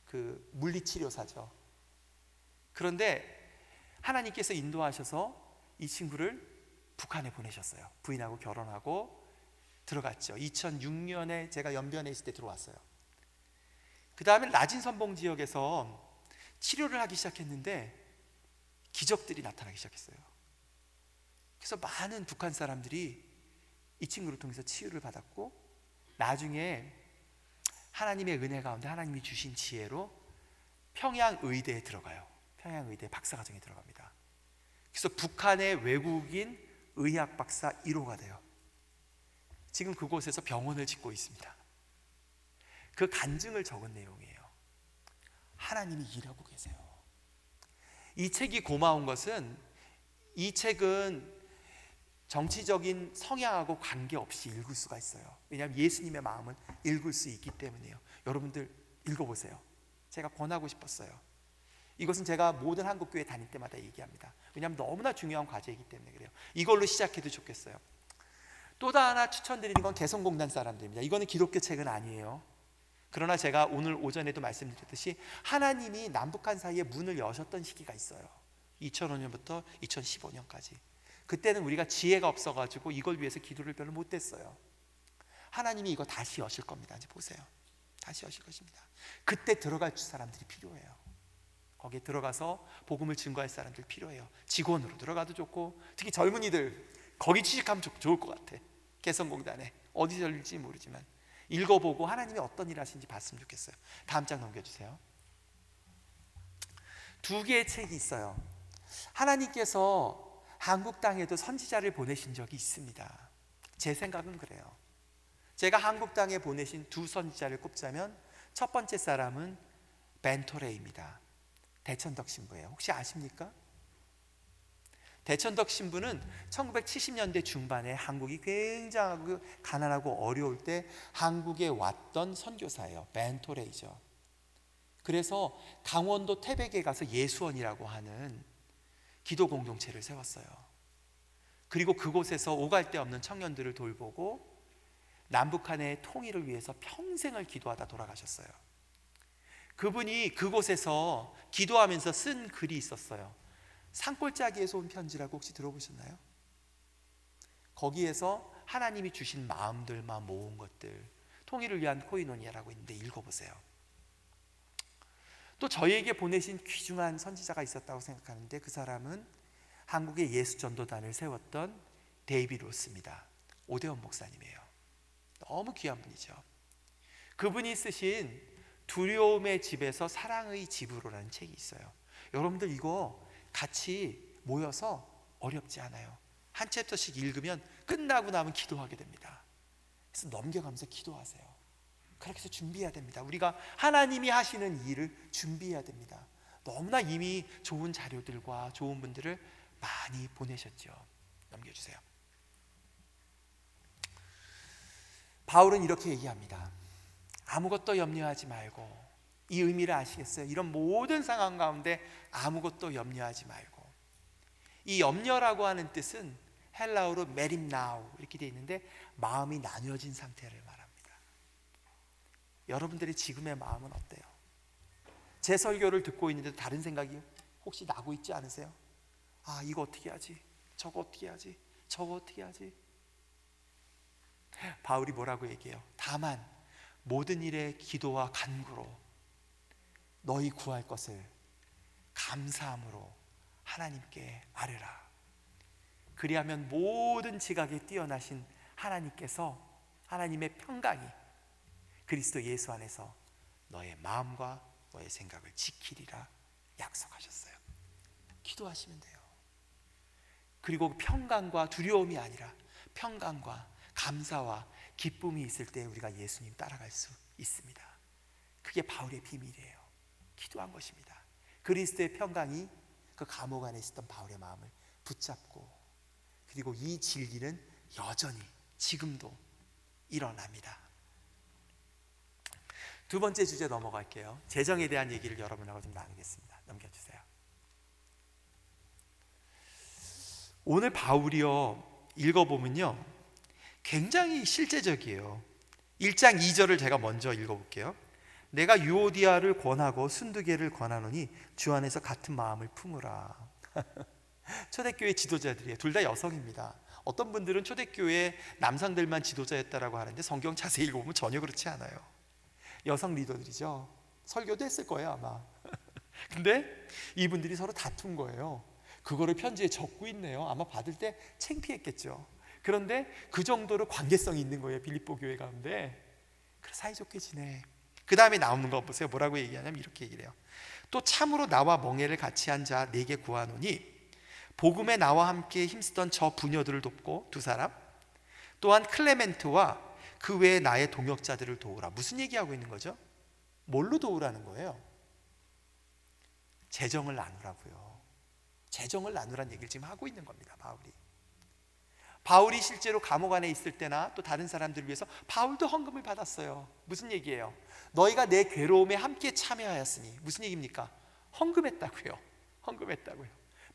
그 물리치료사죠. 그런데 하나님께서 인도하셔서 이 친구를 북한에 보내셨어요. 부인하고 결혼하고 들어갔죠. 2006년에 제가 연변에 있을 때 들어왔어요. 그 다음에 낮은 선봉 지역에서 치료를 하기 시작했는데 기적들이 나타나기 시작했어요. 그래서 많은 북한 사람들이 이 친구를 통해서 치유를 받았고 나중에 하나님의 은혜 가운데 하나님이 주신 지혜로 평양의대에 들어가요. 평양의대 박사과정에 들어갑니다. 그래서 북한의 외국인 의학 박사 1호가 돼요. 지금 그곳에서 병원을 짓고 있습니다. 그 간증을 적은 내용이에요. 하나님이 일하고 계세요. 이 책이 고마운 것은 이 책은 정치적인 성향하고 관계없이 읽을 수가 있어요. 왜냐하면 예수님의 마음을 읽을 수 있기 때문이에요. 여러분들 읽어보세요. 제가 권하고 싶었어요. 이것은 제가 모든 한국교회 다닐 때마다 얘기합니다. 왜냐하면 너무나 중요한 과제이기 때문에 그래요. 이걸로 시작해도 좋겠어요. 또 하나 추천드리는 건 개성공단 사람들입니다. 이거는 기독교 책은 아니에요. 그러나 제가 오늘 오전에도 말씀드렸듯이 하나님이 남북한 사이에 문을 여셨던 시기가 있어요. 2005년부터 2015년까지. 그때는 우리가 지혜가 없어가지고 이걸 위해서 기도를 별로 못했어요. 하나님이 이거 다시 여실 겁니다. 이제 보세요. 다시 여실 것입니다. 그때 들어갈 사람들이 필요해요. 거기에 들어가서 복음을 증거할 사람들 필요해요. 직원으로 들어가도 좋고 특히 젊은이들 거기 취직하면 좋을 것 같아. 개성공단에 어디서 열릴지 모르지만 읽어보고 하나님이 어떤 일 하시는지 봤으면 좋겠어요. 다음 장 넘겨주세요. 두 개의 책이 있어요. 하나님께서 한국 땅에도 선지자를 보내신 적이 있습니다. 제 생각은 그래요. 제가 한국 땅에 보내신 두 선지자를 꼽자면 첫 번째 사람은 벤토레입니다. 대천덕 신부예요. 혹시 아십니까? 대천덕 신부는 1970년대 중반에 한국이 굉장히 가난하고 어려울 때 한국에 왔던 선교사예요. 벤토레이죠. 그래서 강원도 태백에 가서 예수원이라고 하는 기도 공동체를 세웠어요. 그리고 그곳에서 오갈 데 없는 청년들을 돌보고 남북한의 통일을 위해서 평생을 기도하다 돌아가셨어요. 그분이 그곳에서 기도하면서 쓴 글이 있었어요. 산골짜기에서 온 편지라고 혹시 들어보셨나요? 거기에서 하나님이 주신 마음들만 모은 것들, 통일을 위한 코이노니아라고 있는데 읽어보세요. 또 저희에게 보내신 귀중한 선지자가 있었다고 생각하는데 그 사람은 한국의 예수전도단을 세웠던 데이비드 로스입니다. 오대원 목사님이에요. 너무 귀한 분이죠. 그분이 쓰신 두려움의 집에서 사랑의 집으로라는 책이 있어요. 여러분들 이거 같이 모여서 어렵지 않아요. 한 챕터씩 읽으면 끝나고 나면 기도하게 됩니다. 그래서 넘겨가면서 기도하세요. 그렇게 해서 준비해야 됩니다. 우리가 하나님이 하시는 일을 준비해야 됩니다. 너무나 이미 좋은 자료들과 좋은 분들을 많이 보내셨죠. 넘겨주세요. 바울은 이렇게 얘기합니다. 아무것도 염려하지 말고, 이 의미를 아시겠어요? 이런 모든 상황 가운데 아무것도 염려하지 말고. 이 염려라고 하는 뜻은 헬라어로 메림나우 이렇게 되어 있는데 마음이 나뉘어진 상태를 말합니다. 여러분들의 지금의 마음은 어때요? 제 설교를 듣고 있는데도 다른 생각이 혹시 나고 있지 않으세요? 아, 이거 어떻게 하지? 저거 어떻게 하지? 저거 어떻게 하지? 바울이 뭐라고 얘기해요? 다만 모든 일에 기도와 간구로 너희 구할 것을 감사함으로 하나님께 아뢰라. 그리하면 모든 지각에 뛰어나신 하나님께서, 하나님의 평강이 그리스도 예수 안에서 너의 마음과 너의 생각을 지키리라 약속하셨어요. 기도하시면 돼요. 그리고 평강과 두려움이 아니라 평강과 감사와 기쁨이 있을 때 우리가 예수님 따라갈 수 있습니다. 그게 바울의 비밀이에요. 기도한 것입니다. 그리스도의 평강이 그 감옥 안에 있었던 바울의 마음을 붙잡고, 그리고 이 진리는 여전히 지금도 일어납니다. 두 번째 주제 넘어갈게요. 재정에 대한 얘기를 여러분하고 좀 나누겠습니다. 넘겨주세요. 오늘 바울이요, 읽어보면요 굉장히 실제적이에요. 1장 2절을 제가 먼저 읽어볼게요. 내가 유오디아를 권하고 순두개를 권하노니 주 안에서 같은 마음을 품으라. 초대교회 지도자들이에요. 둘 다 여성입니다. 어떤 분들은 초대교회 남성들만 지도자였다라고 하는데 성경 자세히 읽어보면 전혀 그렇지 않아요. 여성 리더들이죠. 설교도 했을 거예요 아마. 근데 이분들이 서로 다툰 거예요. 그거를 편지에 적고 있네요. 아마 받을 때 창피했겠죠. 그런데 그 정도로 관계성이 있는 거예요, 빌립보 교회 가운데. 그래서 사이좋게 지내. 그 다음에 나오는 거 보세요. 뭐라고 얘기하냐면 이렇게 얘기를 해요. 또 참으로 나와 멍에를 같이 한 자 네게 구하노니 복음에 나와 함께 힘쓰던 저 부녀들을 돕고, 두 사람, 또한 클레멘트와 그 외에 나의 동역자들을 도우라. 무슨 얘기하고 있는 거죠? 뭘로 도우라는 거예요? 재정을 나누라고요. 재정을 나누라는 얘기를 지금 하고 있는 겁니다, 바울이 실제로 감옥 안에 있을 때나 또 다른 사람들을 위해서 바울도 헌금을 받았어요. 무슨 얘기예요? 너희가 내 괴로움에 함께 참여하였으니. 무슨 얘기입니까? 헌금했다고요.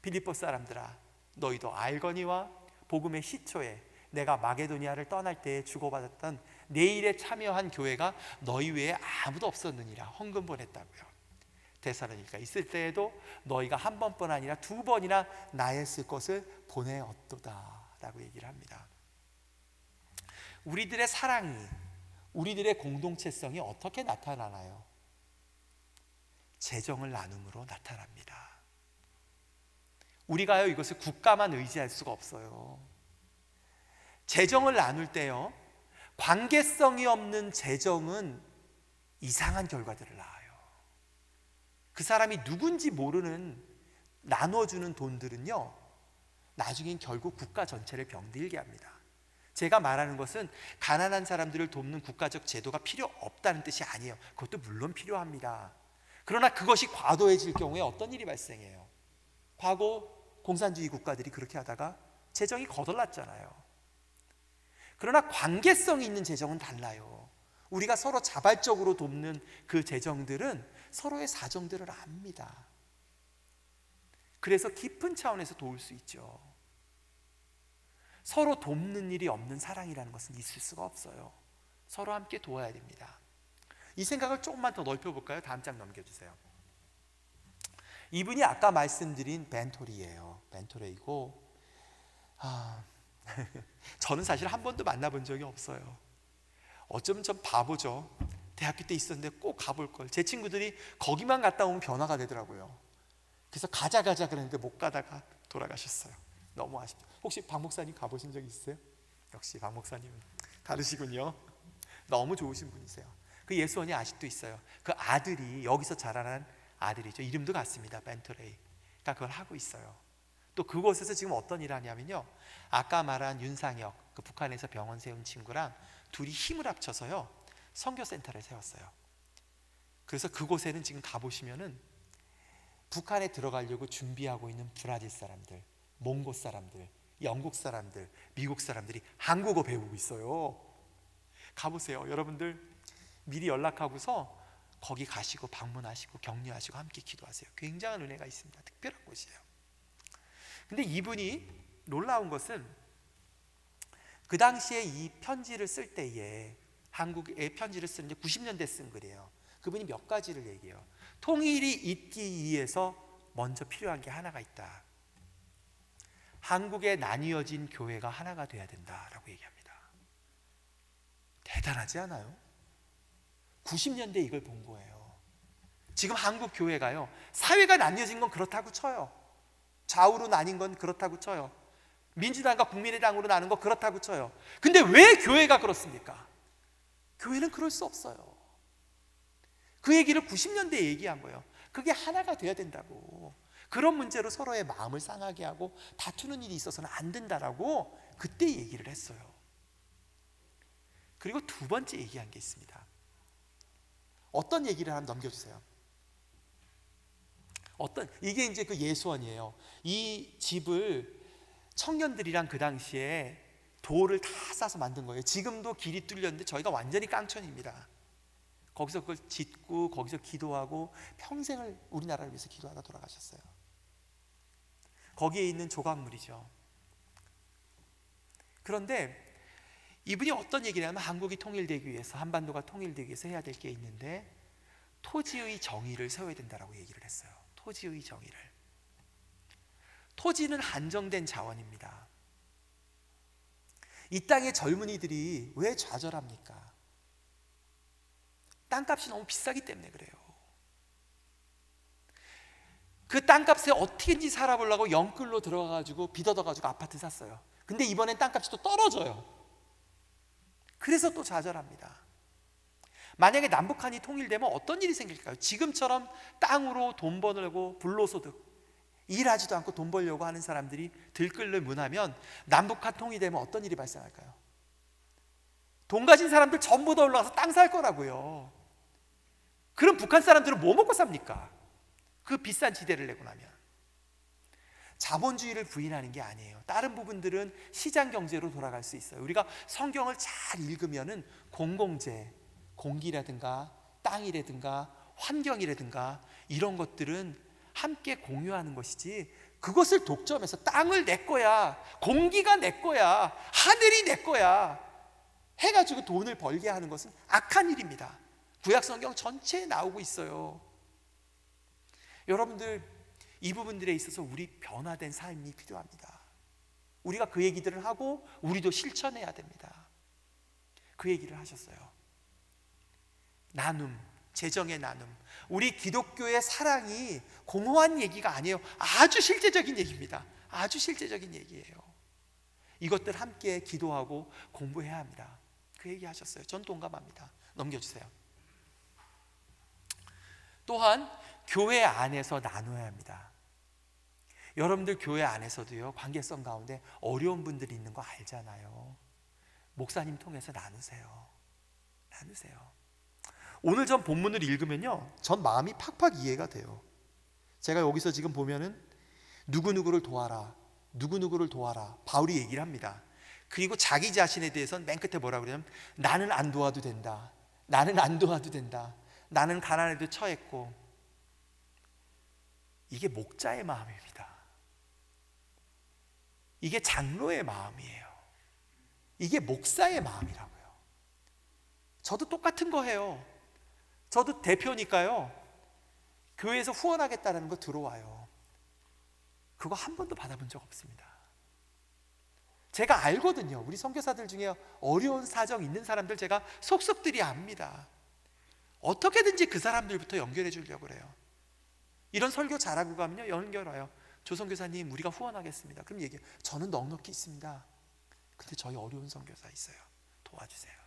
빌립보 사람들아, 너희도 알거니와 복음의 시초에 내가 마게도니아를 떠날 때 주고받았던 내 일에 참여한 교회가 너희 외에 아무도 없었느니라. 헌금 보냈다고요. 데살로니가 있을 때에도 너희가 한 번뿐 아니라 두 번이나 나의 쓸 것을 보내었도다 라고 얘기를 합니다. 우리들의 사랑이, 우리들의 공동체성이 어떻게 나타나나요? 재정을 나눔으로 나타납니다. 우리가요 이것을 국가만 의지할 수가 없어요. 재정을 나눌 때요, 관계성이 없는 재정은 이상한 결과들을 낳아요. 그 사람이 누군지 모르는 나눠주는 돈들은요 나중엔 결국 국가 전체를 병들게 합니다. 제가 말하는 것은 가난한 사람들을 돕는 국가적 제도가 필요 없다는 뜻이 아니에요. 그것도 물론 필요합니다. 그러나 그것이 과도해질 경우에 어떤 일이 발생해요? 과거 공산주의 국가들이 그렇게 하다가 재정이 거덜났잖아요. 그러나 관계성이 있는 재정은 달라요. 우리가 서로 자발적으로 돕는 그 재정들은 서로의 사정들을 압니다. 그래서 깊은 차원에서 도울 수 있죠. 서로 돕는 일이 없는 사랑이라는 것은 있을 수가 없어요. 서로 함께 도와야 됩니다. 이 생각을 조금만 더 넓혀볼까요? 다음 장 넘겨주세요. 이분이 아까 말씀드린 벤토리예요. 벤토레이고 저는 사실 한 번도 만나본 적이 없어요. 어쩌면 좀 바보죠. 대학교 때 있었는데 꼭 가볼 걸. 제 친구들이 거기만 갔다 오면 변화가 되더라고요. 그래서 가자 그랬는데 못 가다가 돌아가셨어요. 너무 아쉽죠. 혹시 박 목사님 가보신 적 있으세요? 역시 박 목사님은 다르시군요. 너무 좋으신 분이세요. 그 예수원이 아직도 있어요. 그 아들이 여기서 자라난 아들이죠. 이름도 같습니다. 벤토레이. 그러니까 그걸 하고 있어요. 또 그곳에서 지금 어떤 일을 하냐면요, 아까 말한 윤상혁, 그 북한에서 병원 세운 친구랑 둘이 힘을 합쳐서요 선교센터를 세웠어요. 그래서 그곳에는 지금 가보시면은 북한에 들어가려고 준비하고 있는 브라질 사람들, 몽고 사람들, 영국 사람들, 미국 사람들이 한국어 배우고 있어요. 가보세요. 여러분들 미리 연락하고서 거기 가시고 방문하시고 격려하시고 함께 기도하세요. 굉장한 은혜가 있습니다. 특별한 곳이에요. 근데 이분이 놀라운 것은 그 당시에 이 편지를 쓸 때에, 한국에 편지를 쓰는 90년대 쓴 글이에요. 그분이 몇 가지를 얘기해요. 통일이 있기 위해서 먼저 필요한 게 하나가 있다. 한국에 나뉘어진 교회가 하나가 돼야 된다라고 얘기합니다. 대단하지 않아요? 90년대 이걸 본 거예요. 지금 한국 교회가요, 사회가 나뉘어진 건 그렇다고 쳐요. 좌우로 나뉜 건 그렇다고 쳐요. 민주당과 국민의당으로 나눈 거 그렇다고 쳐요. 근데 왜 교회가 그렇습니까? 교회는 그럴 수 없어요. 그 얘기를 90년대에 얘기한 거예요. 그게 하나가 돼야 된다고. 그런 문제로 서로의 마음을 상하게 하고 다투는 일이 있어서는 안 된다라고 그때 얘기를 했어요. 그리고 두 번째 얘기한 게 있습니다. 어떤 얘기를 하면 넘겨주세요. 이게 이제 그 예수원이에요. 이 집을 청년들이랑 그 당시에 돌을 다 싸서 만든 거예요. 지금도 길이 뚫렸는데 저희가 완전히 깡촌입니다. 거기서 그걸 짓고 거기서 기도하고 평생을 우리나라를 위해서 기도하다 돌아가셨어요. 거기에 있는 조각물이죠. 그런데 이분이 어떤 얘기를 하면 한국이 통일되기 위해서, 한반도가 통일되기 위해서 해야 될 게 있는데 토지의 정의를 세워야 된다라고 얘기를 했어요. 토지의 정의를. 토지는 한정된 자원입니다. 이 땅의 젊은이들이 왜 좌절합니까? 땅값이 너무 비싸기 때문에 그래요. 그 땅값에 어떻게든지 살아보려고 영끌로 들어가가지고 빚 얻어가지고 아파트 샀어요. 근데 이번엔 땅값이 또 떨어져요. 그래서 또 좌절합니다. 만약에 남북한이 통일되면 어떤 일이 생길까요? 지금처럼 땅으로 돈 벌려고 불로소득, 일하지도 않고 돈 벌려고 하는 사람들이 들끓는 문화면 남북한 통일되면 어떤 일이 발생할까요? 돈 가진 사람들 전부 다 올라가서 땅 살 거라고요. 그럼 북한 사람들은 뭐 먹고 삽니까? 그 비싼 지대를 내고 나면. 자본주의를 부인하는 게 아니에요. 다른 부분들은 시장 경제로 돌아갈 수 있어요. 우리가 성경을 잘 읽으면은 공공재, 공기라든가 땅이라든가 환경이라든가 이런 것들은 함께 공유하는 것이지, 그것을 독점해서 땅을 내 거야, 공기가 내 거야, 하늘이 내 거야 해가지고 돈을 벌게 하는 것은 악한 일입니다. 구약 성경 전체에 나오고 있어요. 여러분들, 이 부분들에 있어서 우리 변화된 삶이 필요합니다. 우리가 그 얘기들을 하고 우리도 실천해야 됩니다. 그 얘기를 하셨어요. 나눔, 재정의 나눔. 우리 기독교의 사랑이 공허한 얘기가 아니에요. 아주 실제적인 얘기입니다. 아주 실제적인 얘기예요. 이것들 함께 기도하고 공부해야 합니다. 그 얘기 하셨어요. 전 동감합니다. 넘겨주세요. 또한 교회 안에서 나눠야 합니다. 여러분들 교회 안에서도요, 관계성 가운데 어려운 분들이 있는 거 알잖아요. 목사님 통해서 나누세요. 오늘 전 본문을 읽으면요, 전 마음이 팍팍 이해가 돼요. 제가 여기서 지금 보면은 누구누구를 도와라, 누구누구를 도와라, 바울이 얘기를 합니다. 그리고 자기 자신에 대해서는 맨 끝에 뭐라고 그러냐면, 나는 안 도와도 된다, 나는 안 도와도 된다, 나는 가난해도 처했고. 이게 목자의 마음입니다. 이게 장로의 마음이에요. 이게 목사의 마음이라고요. 저도 똑같은 거 해요. 저도 대표니까요, 교회에서 후원하겠다는 거 들어와요. 그거 한 번도 받아본 적 없습니다. 제가 알거든요. 우리 선교사들 중에 어려운 사정 있는 사람들 제가 속속들이 압니다. 어떻게든지 그 사람들부터 연결해 주려고 그래요. 이런 설교 잘하고 가면요, 연결 와요. 조선교사님, 우리가 후원하겠습니다. 그럼 얘기해요. 저는 넉넉히 있습니다. 근데 저희 어려운 선교사 있어요. 도와주세요.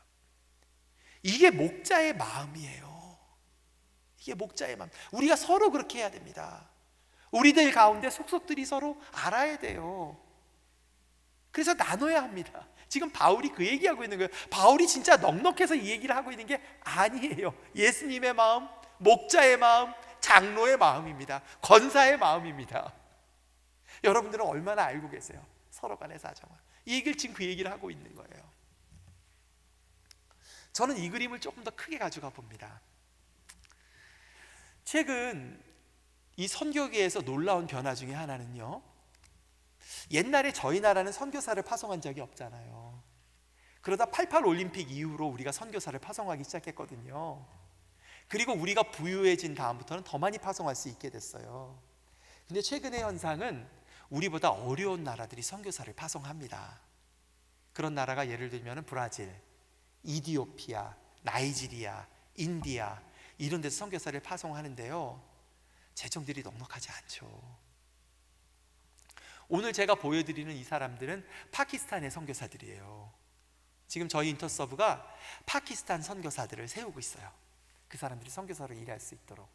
이게 목자의 마음이에요. 이게 목자의 마음. 우리가 서로 그렇게 해야 됩니다. 우리들 가운데 속속들이 서로 알아야 돼요. 그래서 나눠야 합니다. 지금 바울이 그 얘기하고 있는 거예요. 바울이 진짜 넉넉해서 이 얘기를 하고 있는 게 아니에요. 예수님의 마음, 목자의 마음, 장로의 마음입니다. 권사의 마음입니다. 여러분들은 얼마나 알고 계세요? 서로 간의 사정을. 이 얘기를 지금 그 얘기를 하고 있는 거예요. 저는 이 그림을 조금 더 크게 가져가 봅니다. 최근 이 선교계에서 놀라운 변화 중에 하나는요, 옛날에 저희 나라는 선교사를 파송한 적이 없잖아요. 그러다 88 올림픽 이후로 우리가 선교사를 파송하기 시작했거든요. 그리고 우리가 부유해진 다음부터는 더 많이 파송할 수 있게 됐어요. 근데 최근의 현상은 우리보다 어려운 나라들이 선교사를 파송합니다. 그런 나라가 예를 들면 브라질, 이디오피아, 나이지리아, 인디아 이런 데서 선교사를 파송하는데요, 재정들이 넉넉하지 않죠. 오늘 제가 보여드리는 이 사람들은 파키스탄의 선교사들이에요. 지금 저희 인터서브가 파키스탄 선교사들을 세우고 있어요. 그 사람들이 선교사로 일할 수 있도록.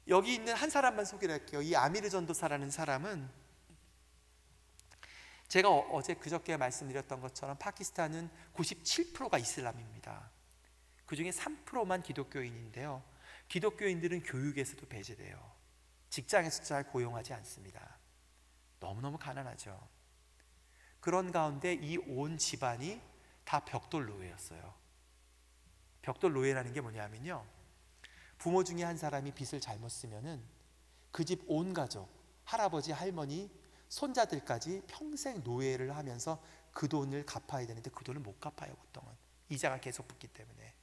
여기 있는 한 사람만 소개를 할게요. 이 아미르 전도사라는 사람은 제가 어제 그저께 말씀드렸던 것처럼 파키스탄은 97%가 이슬람입니다. 그 중에 3%만 기독교인인데요, 기독교인들은 교육에서도 배제돼요. 직장에서 잘 고용하지 않습니다. 너무너무 가난하죠. 그런 가운데 이 온 집안이 다 벽돌 노예였어요. 벽돌 노예라는 게 뭐냐면요, 부모 중에 한 사람이 빚을 잘못 쓰면은 그 집 온 가족, 할아버지, 할머니, 손자들까지 평생 노예를 하면서 그 돈을 갚아야 되는데 그 돈을 못 갚아요. 보통은 이자가 계속 붙기 때문에.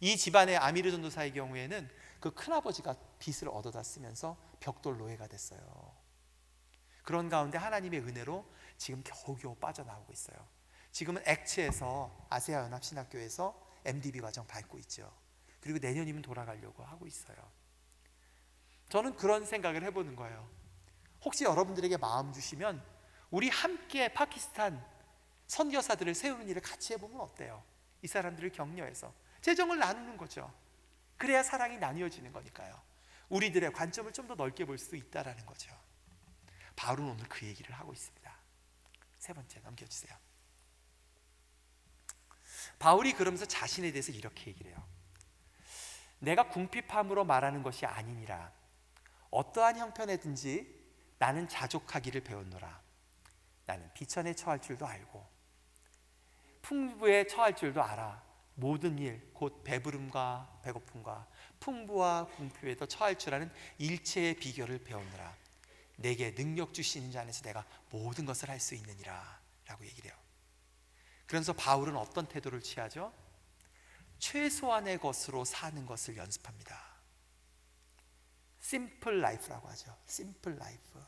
이 집안의 아미르 전도사의 경우에는 그 큰아버지가 빚을 얻어다 쓰면서 벽돌 노예가 됐어요. 그런 가운데 하나님의 은혜로 지금 겨우겨우 빠져나오고 있어요. 지금은 액츠에서 아세아연합신학교에서 MDB 과정 밟고 있죠. 그리고 내년이면 돌아가려고 하고 있어요. 저는 그런 생각을 해보는 거예요. 혹시 여러분들에게 마음 주시면 우리 함께 파키스탄 선교사들을 세우는 일을 같이 해보면 어때요? 이 사람들을 격려해서 재정을 나누는 거죠. 그래야 사랑이 나뉘어지는 거니까요. 우리들의 관점을 좀 더 넓게 볼 수 있다는 거죠. 바울은 오늘 그 얘기를 하고 있습니다. 세 번째 넘겨주세요. 바울이 그러면서 자신에 대해서 이렇게 얘기를 해요. 내가 궁핍함으로 말하는 것이 아니니라. 어떠한 형편에든지 나는 자족하기를 배웠노라. 나는 비천에 처할 줄도 알고 풍부에 처할 줄도 알아. 모든 일, 곧 배부름과 배고픔과 풍부와 궁핍에도 처할 줄 아는 일체의 비결을 배웠노라. 내게 능력 주시는 자 안에서 내가 모든 것을 할 수 있느니라 라고 얘기를 해요. 그러면서 바울은 어떤 태도를 취하죠? 최소한의 것으로 사는 것을 연습합니다. 심플 라이프라고 하죠. 심플 라이프.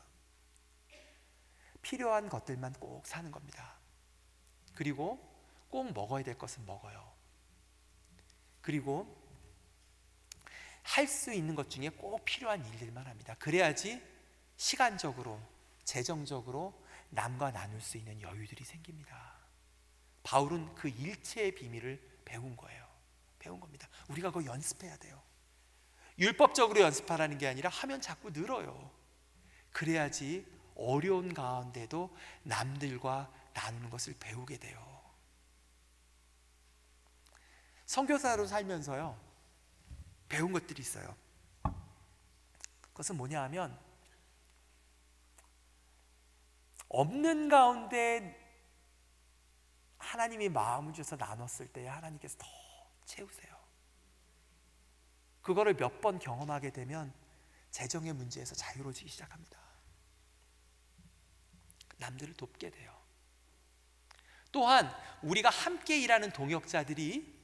필요한 것들만 꼭 사는 겁니다. 그리고 꼭 먹어야 될 것은 먹어요. 그리고 할 수 있는 것 중에 꼭 필요한 일들만 합니다. 그래야지 시간적으로, 재정적으로 남과 나눌 수 있는 여유들이 생깁니다. 바울은 그 일체의 비밀을 배운 거예요. 배운 겁니다. 우리가 그거 연습해야 돼요. 율법적으로 연습하라는 게 아니라 하면 자꾸 늘어요. 그래야지 어려운 가운데도 남들과 나누는 것을 배우게 돼요. 선교사로 살면서요, 배운 것들이 있어요. 그것은 뭐냐 하면, 없는 가운데 하나님이 마음을 주셔서 나눴을 때 하나님께서 더 채우세요. 그거를 몇 번 경험하게 되면 재정의 문제에서 자유로워지기 시작합니다. 남들을 돕게 돼요. 또한 우리가 함께 일하는 동역자들이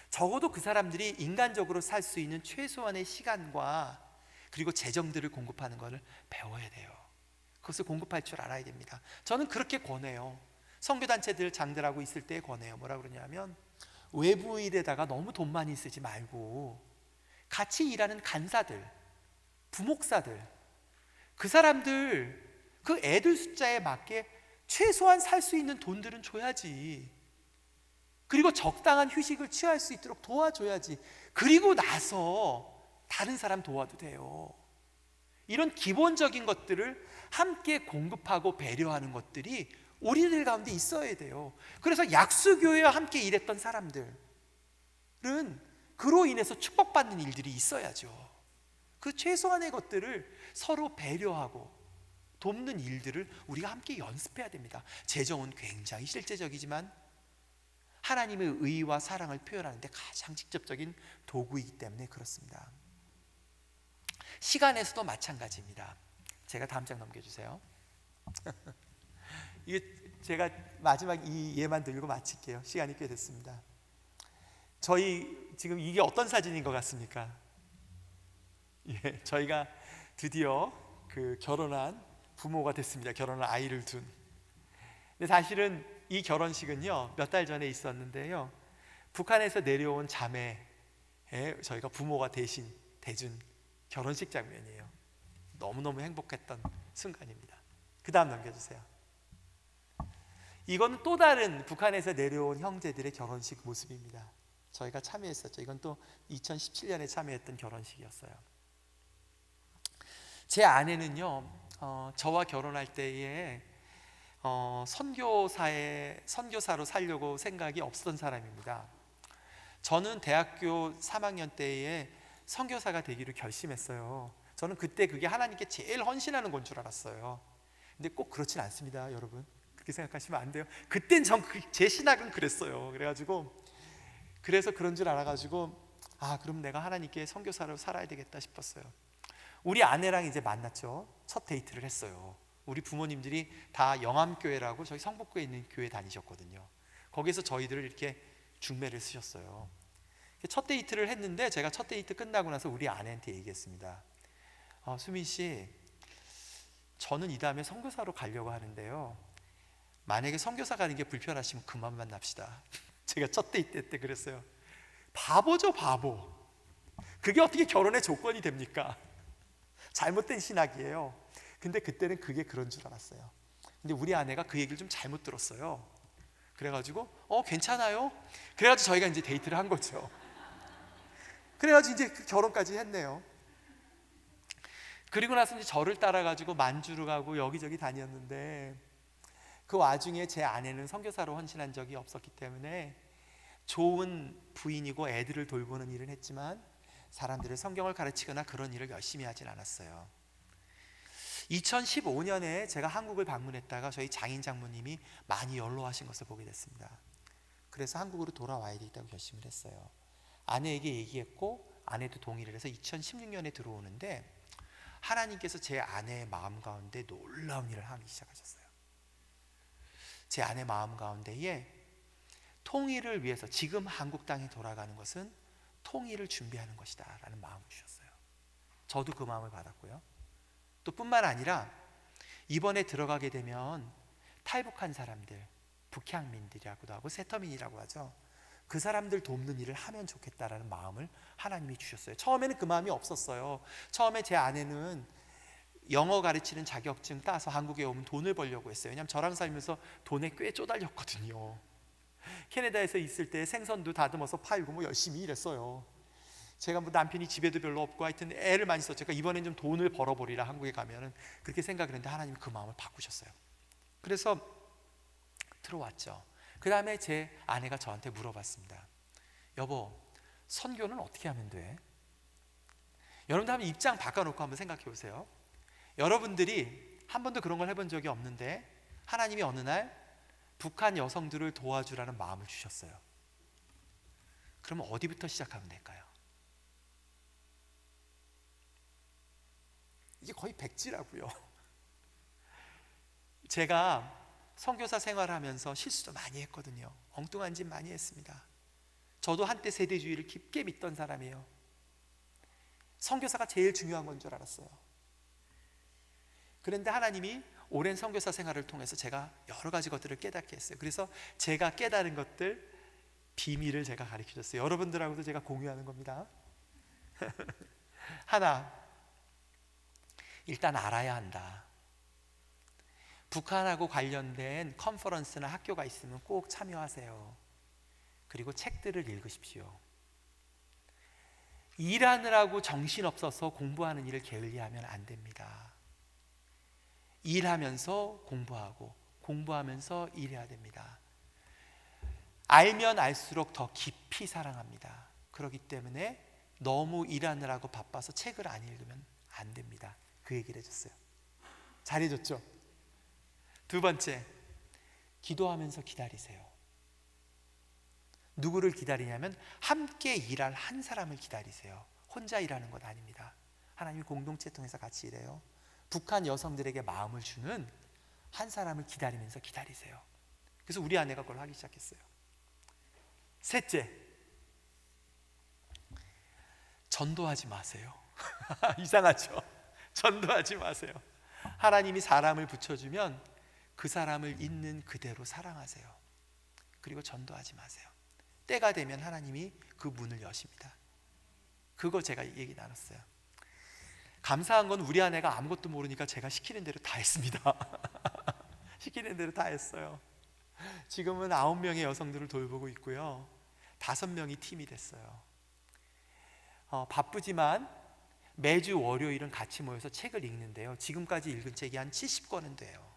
적어도 그 사람들이 인간적으로 살 수 있는 최소한의 시간과 그리고 재정들을 공급하는 것을 배워야 돼요. 그것을 공급할 줄 알아야 됩니다. 저는 그렇게 권해요. 선교단체들 장들하고 있을 때 권해요. 뭐라 그러냐면, 외부 일에다가 너무 돈 많이 쓰지 말고 같이 일하는 간사들, 부목사들, 그 사람들, 그 애들 숫자에 맞게 최소한 살 수 있는 돈들은 줘야지. 그리고 적당한 휴식을 취할 수 있도록 도와줘야지. 그리고 나서 다른 사람 도와도 돼요. 이런 기본적인 것들을 함께 공급하고 배려하는 것들이 우리들 가운데 있어야 돼요. 그래서 약수교회와 함께 일했던 사람들은 그로 인해서 축복받는 일들이 있어야죠. 그 최소한의 것들을 서로 배려하고 돕는 일들을 우리가 함께 연습해야 됩니다. 재정은 굉장히 실제적이지만 하나님의 의와 사랑을 표현하는 데 가장 직접적인 도구이기 때문에 그렇습니다. 시간에서도 마찬가지입니다. 제가 다음 장 넘겨주세요. 이게 제가 마지막 이 예만 들고 마칠게요. 시간이 꽤 됐습니다. 저희 지금 이게 어떤 사진인 것 같습니까? 예, 저희가 드디어 그 결혼한 부모가 됐습니다. 결혼한 아이를 둔. 근데 사실은 이 결혼식은요 몇 달 전에 있었는데요, 북한에서 내려온 자매에 저희가 부모가 대신 대준 결혼식 장면이에요. 너무너무 행복했던 순간입니다. 그 다음 넘겨주세요. 이건 또 다른 북한에서 내려온 형제들의 결혼식 모습입니다. 저희가 참여했었죠. 이건 또 2017년에 참여했던 결혼식이었어요. 제 아내는요 저와 결혼할 때에 선교사로 살려고 생각이 없었던 사람입니다. 저는 대학교 3학년 때에 선교사가 되기로 결심했어요. 저는 그때 그게 하나님께 제일 헌신하는 건 줄 알았어요. 근데 꼭 그렇진 않습니다, 여러분. 그렇게 생각하시면 안 돼요. 그땐 제 신학은 그랬어요. 그래서 그런 줄 알아가지고 그럼 내가 하나님께 선교사로 살아야 되겠다 싶었어요. 우리 아내랑 이제 만났죠. 첫 데이트를 했어요. 우리 부모님들이 다 영암교회라고 저희 성북구에 있는 교회 다니셨거든요. 거기서 저희들을 이렇게 중매를 쓰셨어요. 첫 데이트를 했는데 제가 첫 데이트 끝나고 나서 우리 아내한테 얘기했습니다. 수민 씨, 저는 이 다음에 선교사로 가려고 하는데요, 만약에 선교사 가는 게 불편하시면 그만 만납시다. 제가 첫 데이트 때 그랬어요. 바보죠, 바보. 그게 어떻게 결혼의 조건이 됩니까? 잘못된 신학이에요. 근데 그때는 그게 그런 줄 알았어요. 근데 우리 아내가 그 얘기를 좀 잘못 들었어요. 그래가지고 괜찮아요. 그래가지고 저희가 이제 데이트를 한 거죠. 그래가지고 이제 결혼까지 했네요. 그리고 나서 이제 저를 따라가지고 만주를 가고 여기저기 다녔는데, 그 와중에 제 아내는 선교사로 헌신한 적이 없었기 때문에 좋은 부인이고 애들을 돌보는 일은 했지만 사람들을 성경을 가르치거나 그런 일을 열심히 하진 않았어요. 2015년에 제가 한국을 방문했다가 저희 장인 장모님이 많이 연로하신 것을 보게 됐습니다. 그래서 한국으로 돌아와야 되겠다고 결심을 했어요. 아내에게 얘기했고 아내도 동의를 해서 2016년에 들어오는데, 하나님께서 제 아내의 마음 가운데 놀라운 일을 하기 시작하셨어요. 제 아내 마음 가운데에 통일을 위해서, 지금 한국 땅에 돌아가는 것은 통일을 준비하는 것이다 라는 마음을 주셨어요. 저도 그 마음을 받았고요. 또 뿐만 아니라 이번에 들어가게 되면 탈북한 사람들, 북향민들이라고도 하고 세터민이라고 하죠. 그 사람들 돕는 일을 하면 좋겠다라는 마음을 하나님이 주셨어요. 처음에는 그 마음이 없었어요. 처음에 제 아내는 영어 가르치는 자격증 따서 한국에 오면 돈을 벌려고 했어요. 왜냐하면 저랑 살면서 돈에 꽤 쪼달렸거든요. 캐나다에서 있을 때 생선도 다듬어서 팔고 열심히 일했어요. 제가 남편이 집에도 별로 없고 하여튼 애를 많이 썼죠. 그러니까 이번엔 좀 돈을 벌어버리라, 한국에 가면은, 그렇게 생각을 했는데 하나님이 그 마음을 바꾸셨어요. 그래서 들어왔죠. 그 다음에 제 아내가 저한테 물어봤습니다. 여보, 선교는 어떻게 하면 돼? 여러분들 한번 입장 바꿔놓고 한번 생각해 보세요. 여러분들이 한 번도 그런 걸 해본 적이 없는데 하나님이 어느 날 북한 여성들을 도와주라는 마음을 주셨어요. 그러면 어디부터 시작하면 될까요? 이게 거의 백지라고요. 제가 선교사 생활하면서 실수도 많이 했거든요. 엉뚱한 짓 많이 했습니다. 저도 한때 세대주의를 깊게 믿던 사람이에요. 선교사가 제일 중요한 건 줄 알았어요. 그런데 하나님이 오랜 선교사 생활을 통해서 제가 여러 가지 것들을 깨닫게 했어요. 그래서 제가 깨달은 것들, 비밀을 제가 가르쳐줬어요. 여러분들하고도 제가 공유하는 겁니다. 하나, 일단 알아야 한다. 북한하고 관련된 컨퍼런스나 학교가 있으면 꼭 참여하세요. 그리고 책들을 읽으십시오. 일하느라고 정신없어서 공부하는 일을 게을리하면 안 됩니다. 일하면서 공부하고 공부하면서 일해야 됩니다. 알면 알수록 더 깊이 사랑합니다. 그렇기 때문에 너무 일하느라고 바빠서 책을 안 읽으면 안 됩니다. 그 얘기를 해줬어요. 잘해줬죠? 두 번째, 기도하면서 기다리세요. 누구를 기다리냐면 함께 일할 한 사람을 기다리세요. 혼자 일하는 건 아닙니다. 하나님이 공동체 통해서 같이 일해요. 북한 여성들에게 마음을 주는 한 사람을 기다리면서 기다리세요. 그래서 우리 아내가 그걸 하기 시작했어요. 셋째, 전도하지 마세요. 이상하죠? 전도하지 마세요. 하나님이 사람을 붙여주면 그 사람을 있는 그대로 사랑하세요. 그리고 전도하지 마세요. 때가 되면 하나님이 그 문을 여십니다. 그거 제가 얘기 나눴어요. 감사한 건 우리 아내가 아무것도 모르니까 제가 시키는 대로 다 했습니다. 시키는 대로 다 했어요. 지금은 9명의 여성들을 돌보고 있고요. 5명이 팀이 됐어요. 바쁘지만 매주 월요일은 같이 모여서 책을 읽는데요. 지금까지 읽은 책이 한 70권은 돼요.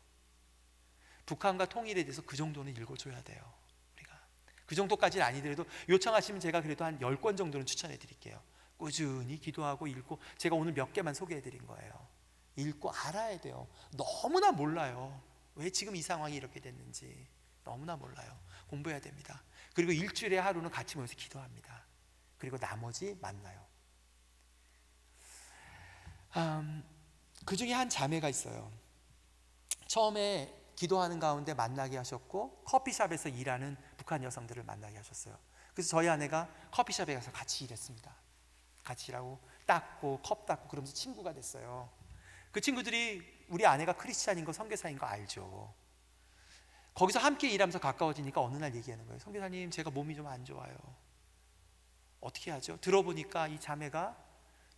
북한과 통일에 대해서 그 정도는 읽어줘야 돼요. 우리가 그 정도까지는 아니더라도 요청하시면 제가 그래도 한 10권 정도는 추천해 드릴게요. 꾸준히 기도하고 읽고, 제가 오늘 몇 개만 소개해 드린 거예요. 읽고 알아야 돼요. 너무나 몰라요. 왜 지금 이 상황이 이렇게 됐는지 너무나 몰라요. 공부해야 됩니다. 그리고 일주일에 하루는 같이 모여서 기도합니다. 그리고 나머지 만나요. 그 중에 한 자매가 있어요. 처음에 기도하는 가운데 만나게 하셨고, 커피숍에서 일하는 북한 여성들을 만나게 하셨어요. 그래서 저희 아내가 커피숍에 가서 같이 일했습니다. 같이 일하고 닦고 컵 닦고 그러면서 친구가 됐어요. 그 친구들이 우리 아내가 크리스찬인 거, 선교사인 거 알죠. 거기서 함께 일하면서 가까워지니까 어느 날 얘기하는 거예요. 선교사님, 제가 몸이 좀 안 좋아요. 어떻게 하죠? 들어보니까 이 자매가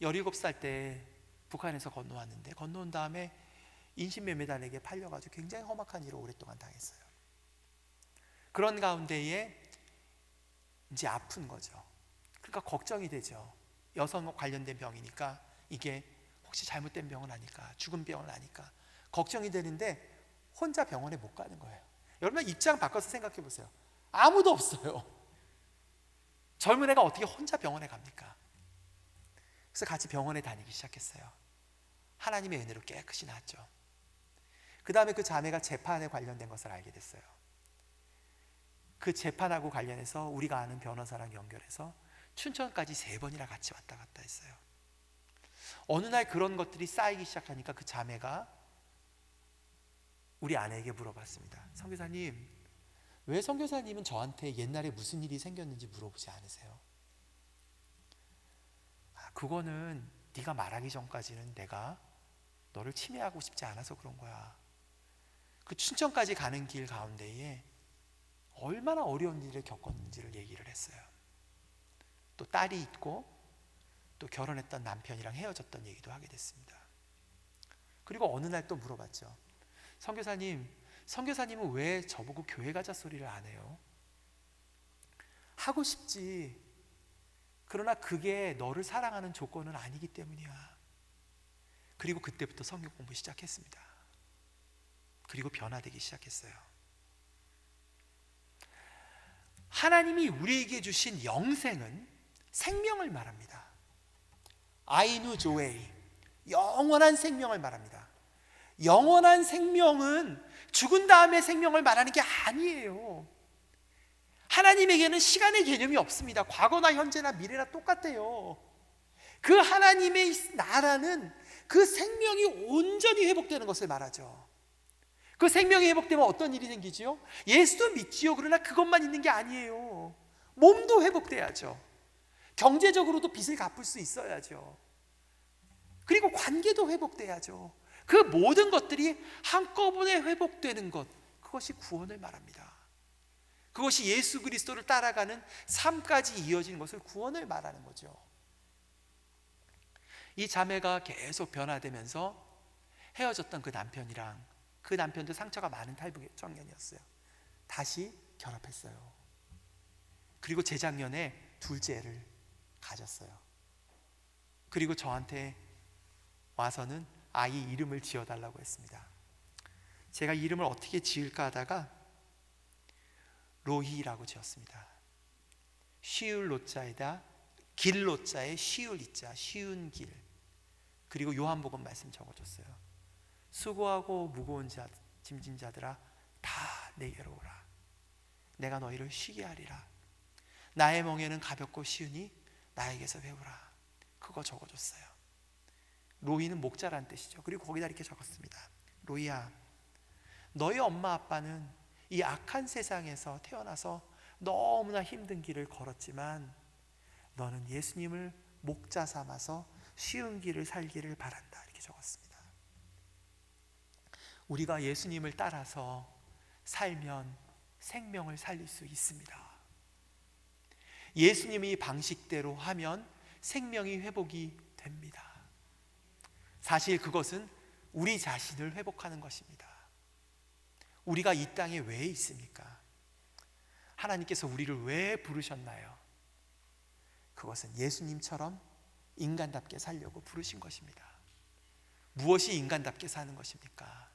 17살 때 북한에서 건너왔는데, 건너온 다음에 인신매매단에게 팔려가지고 굉장히 험악한 일을 오랫동안 당했어요. 그런 가운데에 이제 아픈 거죠. 그러니까 걱정이 되죠. 여성 관련된 병이니까 이게 혹시 잘못된 병은 아닐까, 죽은 병은 아닐까 걱정이 되는데 혼자 병원에 못 가는 거예요. 여러분 입장 바꿔서 생각해 보세요. 아무도 없어요. 젊은 애가 어떻게 혼자 병원에 갑니까? 그래서 같이 병원에 다니기 시작했어요. 하나님의 은혜로 깨끗이 나았죠. 그 다음에 그 자매가 재판에 관련된 것을 알게 됐어요. 그 재판하고 관련해서 우리가 아는 변호사랑 연결해서 춘천까지 3번이나 같이 왔다 갔다 했어요. 어느 날 그런 것들이 쌓이기 시작하니까 그 자매가 우리 아내에게 물어봤습니다. 선교사님, 왜 선교사님은 저한테 옛날에 무슨 일이 생겼는지 물어보지 않으세요? 그거는 네가 말하기 전까지는 내가 너를 침해하고 싶지 않아서 그런 거야. 그 춘천까지 가는 길 가운데에 얼마나 어려운 일을 겪었는지를 얘기를 했어요. 또 딸이 있고 또 결혼했던 남편이랑 헤어졌던 얘기도 하게 됐습니다. 그리고 어느 날 또 물어봤죠. 선교사님은 왜 저보고 교회 가자 소리를 안 해요? 하고 싶지. 그러나 그게 너를 사랑하는 조건은 아니기 때문이야. 그리고 그때부터 성경 공부 시작했습니다. 그리고 변화되기 시작했어요. 하나님이 우리에게 주신 영생은 생명을 말합니다. 아이누 조에이, 영원한 생명을 말합니다. 영원한 생명은 죽은 다음에 생명을 말하는 게 아니에요. 하나님에게는 시간의 개념이 없습니다. 과거나 현재나 미래나 똑같아요. 그 하나님의 나라는 그 생명이 온전히 회복되는 것을 말하죠. 그 생명이 회복되면 어떤 일이 생기지요? 예수도 믿지요. 그러나 그것만 있는 게 아니에요. 몸도 회복돼야죠. 경제적으로도 빚을 갚을 수 있어야죠. 그리고 관계도 회복돼야죠. 그 모든 것들이 한꺼번에 회복되는 것, 그것이 구원을 말합니다. 그것이 예수 그리스도를 따라가는 삶까지 이어지는 것을 구원을 말하는 거죠. 이 자매가 계속 변화되면서 헤어졌던 그 남편이랑, 그 남편도 상처가 많은 탈북 청년이었어요. 다시 결합했어요. 그리고 재작년에 둘째를 가졌어요. 그리고 저한테 와서는 아이 이름을 지어달라고 했습니다. 제가 이름을 어떻게 지을까 하다가 로희라고 지었습니다. 쉬울 로자에다 길 로자에 쉬울 이자, 쉬운 길. 그리고 요한복음 말씀 적어줬어요. 수고하고 무거운 짐진 자들아 다 내게로 오라. 내가 너희를 쉬게 하리라. 나의 멍에는 가볍고 쉬우니 나에게서 배우라. 그거 적어줬어요. 로이는 목자란 뜻이죠. 그리고 거기다 이렇게 적었습니다. 로이야, 너희 엄마 아빠는 이 악한 세상에서 태어나서 너무나 힘든 길을 걸었지만 너는 예수님을 목자 삼아서 쉬운 길을 살기를 바란다. 이렇게 적었습니다. 우리가 예수님을 따라서 살면 생명을 살릴 수 있습니다. 예수님이 방식대로 하면 생명이 회복이 됩니다. 사실 그것은 우리 자신을 회복하는 것입니다. 우리가 이 땅에 왜 있습니까? 하나님께서 우리를 왜 부르셨나요? 그것은 예수님처럼 인간답게 살려고 부르신 것입니다. 무엇이 인간답게 사는 것입니까?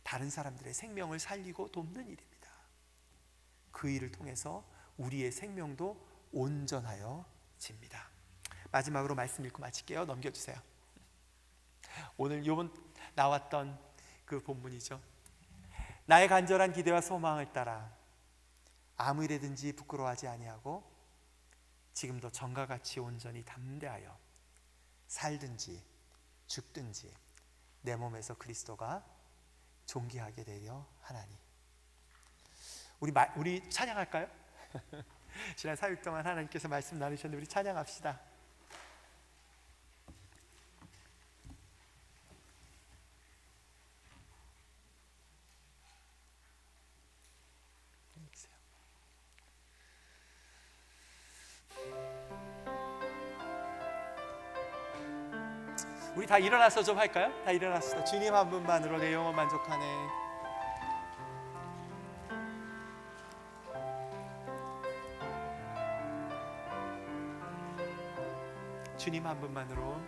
다른 사람들의 생명을 살리고 돕는 일입니다. 그 일을 통해서 우리의 생명도 온전하여집니다. 마지막으로 말씀 읽고 마칠게요. 넘겨주세요. 오늘 요번 나왔던 그 본문이죠. 나의 간절한 기대와 소망을 따라 아무 일에든지 부끄러워하지 아니하고 지금도 전과 같이 온전히 담대하여 살든지 죽든지 내 몸에서 그리스도가 존귀하게 되려 하나니. 우리 찬양할까요? 지난 4일 동안 하나님께서 말씀 나누셨는데 우리 찬양합시다. 우리 다 일어나서 좀 할까요? 다 일어났습니다. 주님 한 분만으로 내 영혼 만족하네. 주님 한 분만으로.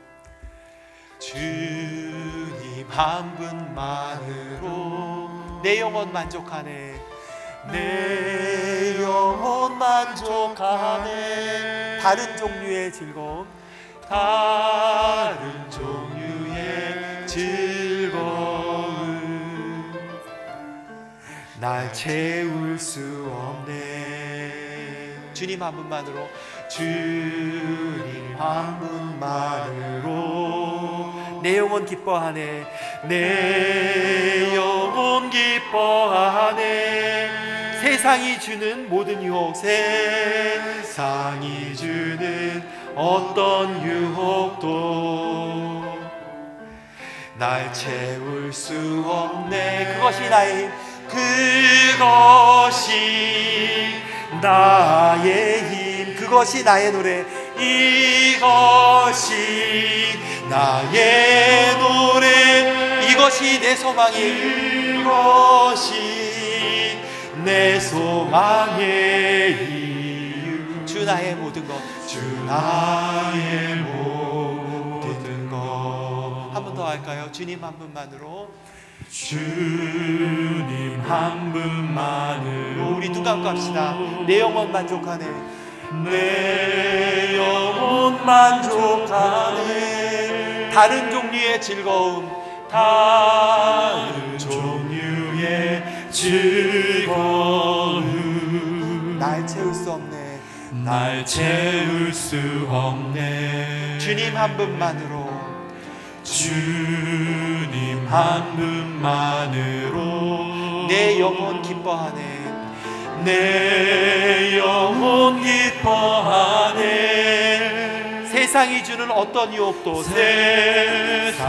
주님 한 분만으로 내 영혼 만족하네. 내 영혼 만족하네. 다른 종류의 즐거움, 다른 종류의 즐거움 날 채울 수 없네. 주님 한 분만으로. 주님 한 분만으로 내 영혼 기뻐하네. 내 영혼 기뻐하네. 세상이 주는 모든 유혹, 세상이 주는 어떤 유혹도 날 채울 수 없네. 그것이 나의 힘, 그것이 나의 힘, 그것이 나의 노래, 이것이 나의 노래, 이것이 내 소망이, 이것이 내 소망의 이유. 주 나의 모든 것, 주 나의 모든 것. 한 번 더 할까요? 주님 한 분만으로. 주님 한 분만으로. 우리 눈 감고 합시다. 내 영혼 만족하네. 내 영혼 만족하네. 다른 종류의 즐거움, 다른 종류의 즐거움 날 채울 수 없네. 날 채울 수 없네. 주님 한 분만으로. 주님 한 분만으로 내 영혼 기뻐하네. 내 영혼 기뻐하네. 세상이 주는 어떤 유혹도, 세상이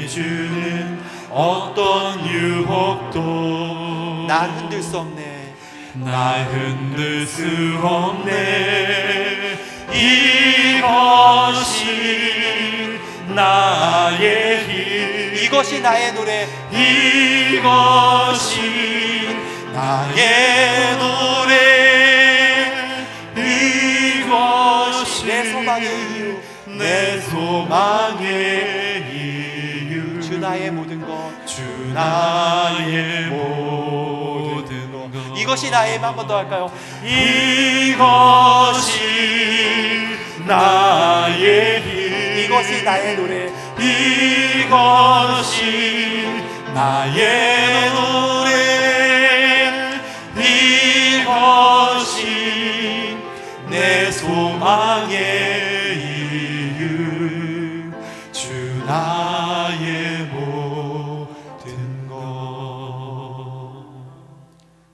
주는 어떤 유혹도 날 흔들 수 없네. 날 흔들 수 없네. 이것이 나의 힘, 이것이 나의 노래, 이것이 나의 노래, 소망의 이유, 내 소망의 이유, 주 나의 모든 것, 주 나의 모든 것. 이것이 나의 힘. 한 번 더 할까요? 이것이 나의 힘, 이것이 나의 노래, 이것이 나의 노래, 이것이 내 소망의 이유, 주 나의 모든 것.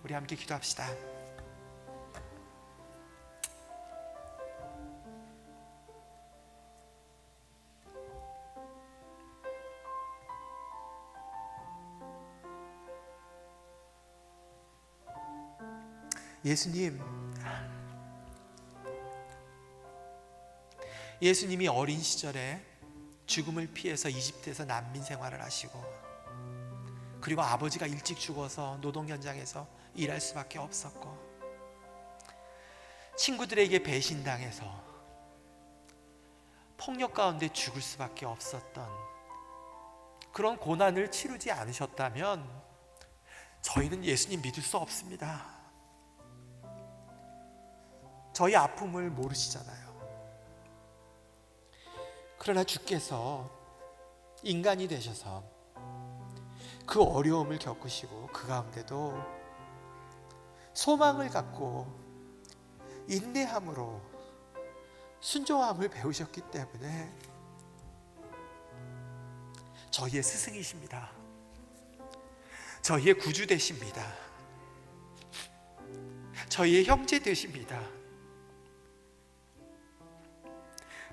우리 함께 기도합시다. 예수님이 어린 시절에 죽음을 피해서 이집트에서 난민 생활을 하시고, 그리고 아버지가 일찍 죽어서 노동 현장에서 일할 수밖에 없었고, 친구들에게 배신당해서 폭력 가운데 죽을 수밖에 없었던 그런 고난을 치르지 않으셨다면 저희는 예수님 믿을 수 없습니다. 저희 아픔을 모르시잖아요. 그러나 주께서 인간이 되셔서 그 어려움을 겪으시고 그 가운데도 소망을 갖고 인내함으로 순종함을 배우셨기 때문에 저희의 스승이십니다. 저희의 구주 되십니다. 저희의 형제 되십니다.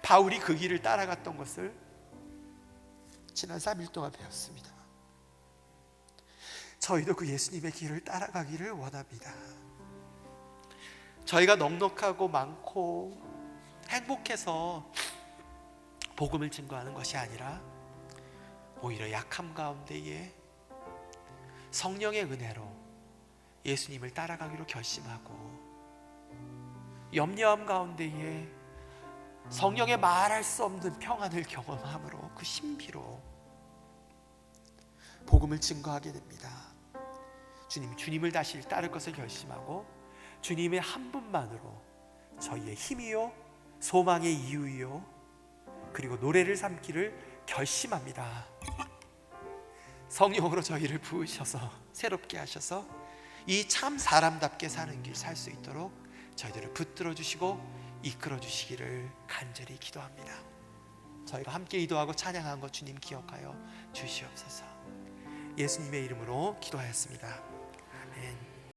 바울이 그 길을 따라갔던 것을 지난 3일 동안 배웠습니다. 저희도 그 예수님의 길을 따라가기를 원합니다. 저희가 넉넉하고 많고 행복해서 복음을 증거하는 것이 아니라 오히려 약함 가운데에 성령의 은혜로 예수님을 따라가기로 결심하고, 염려함 가운데에 성령의 말할 수 없는 평안을 경험함으로 그 신비로 복음을 증거하게 됩니다. 주님을 다시 따를 것을 결심하고 주님의 한 분만으로 저희의 힘이요 소망의 이유이요 그리고 노래를 삼기를 결심합니다. 성령으로 저희를 부으셔서 새롭게 하셔서 이 참 사람답게 사는 길 살 수 있도록 저희들을 붙들어 주시고 이끌어 주시기를 간절히 기도합니다. 저희가 함께 기도하고 찬양한 것 주님 기억하여 주시옵소서. 예수님의 이름으로 기도하였습니다. 아멘.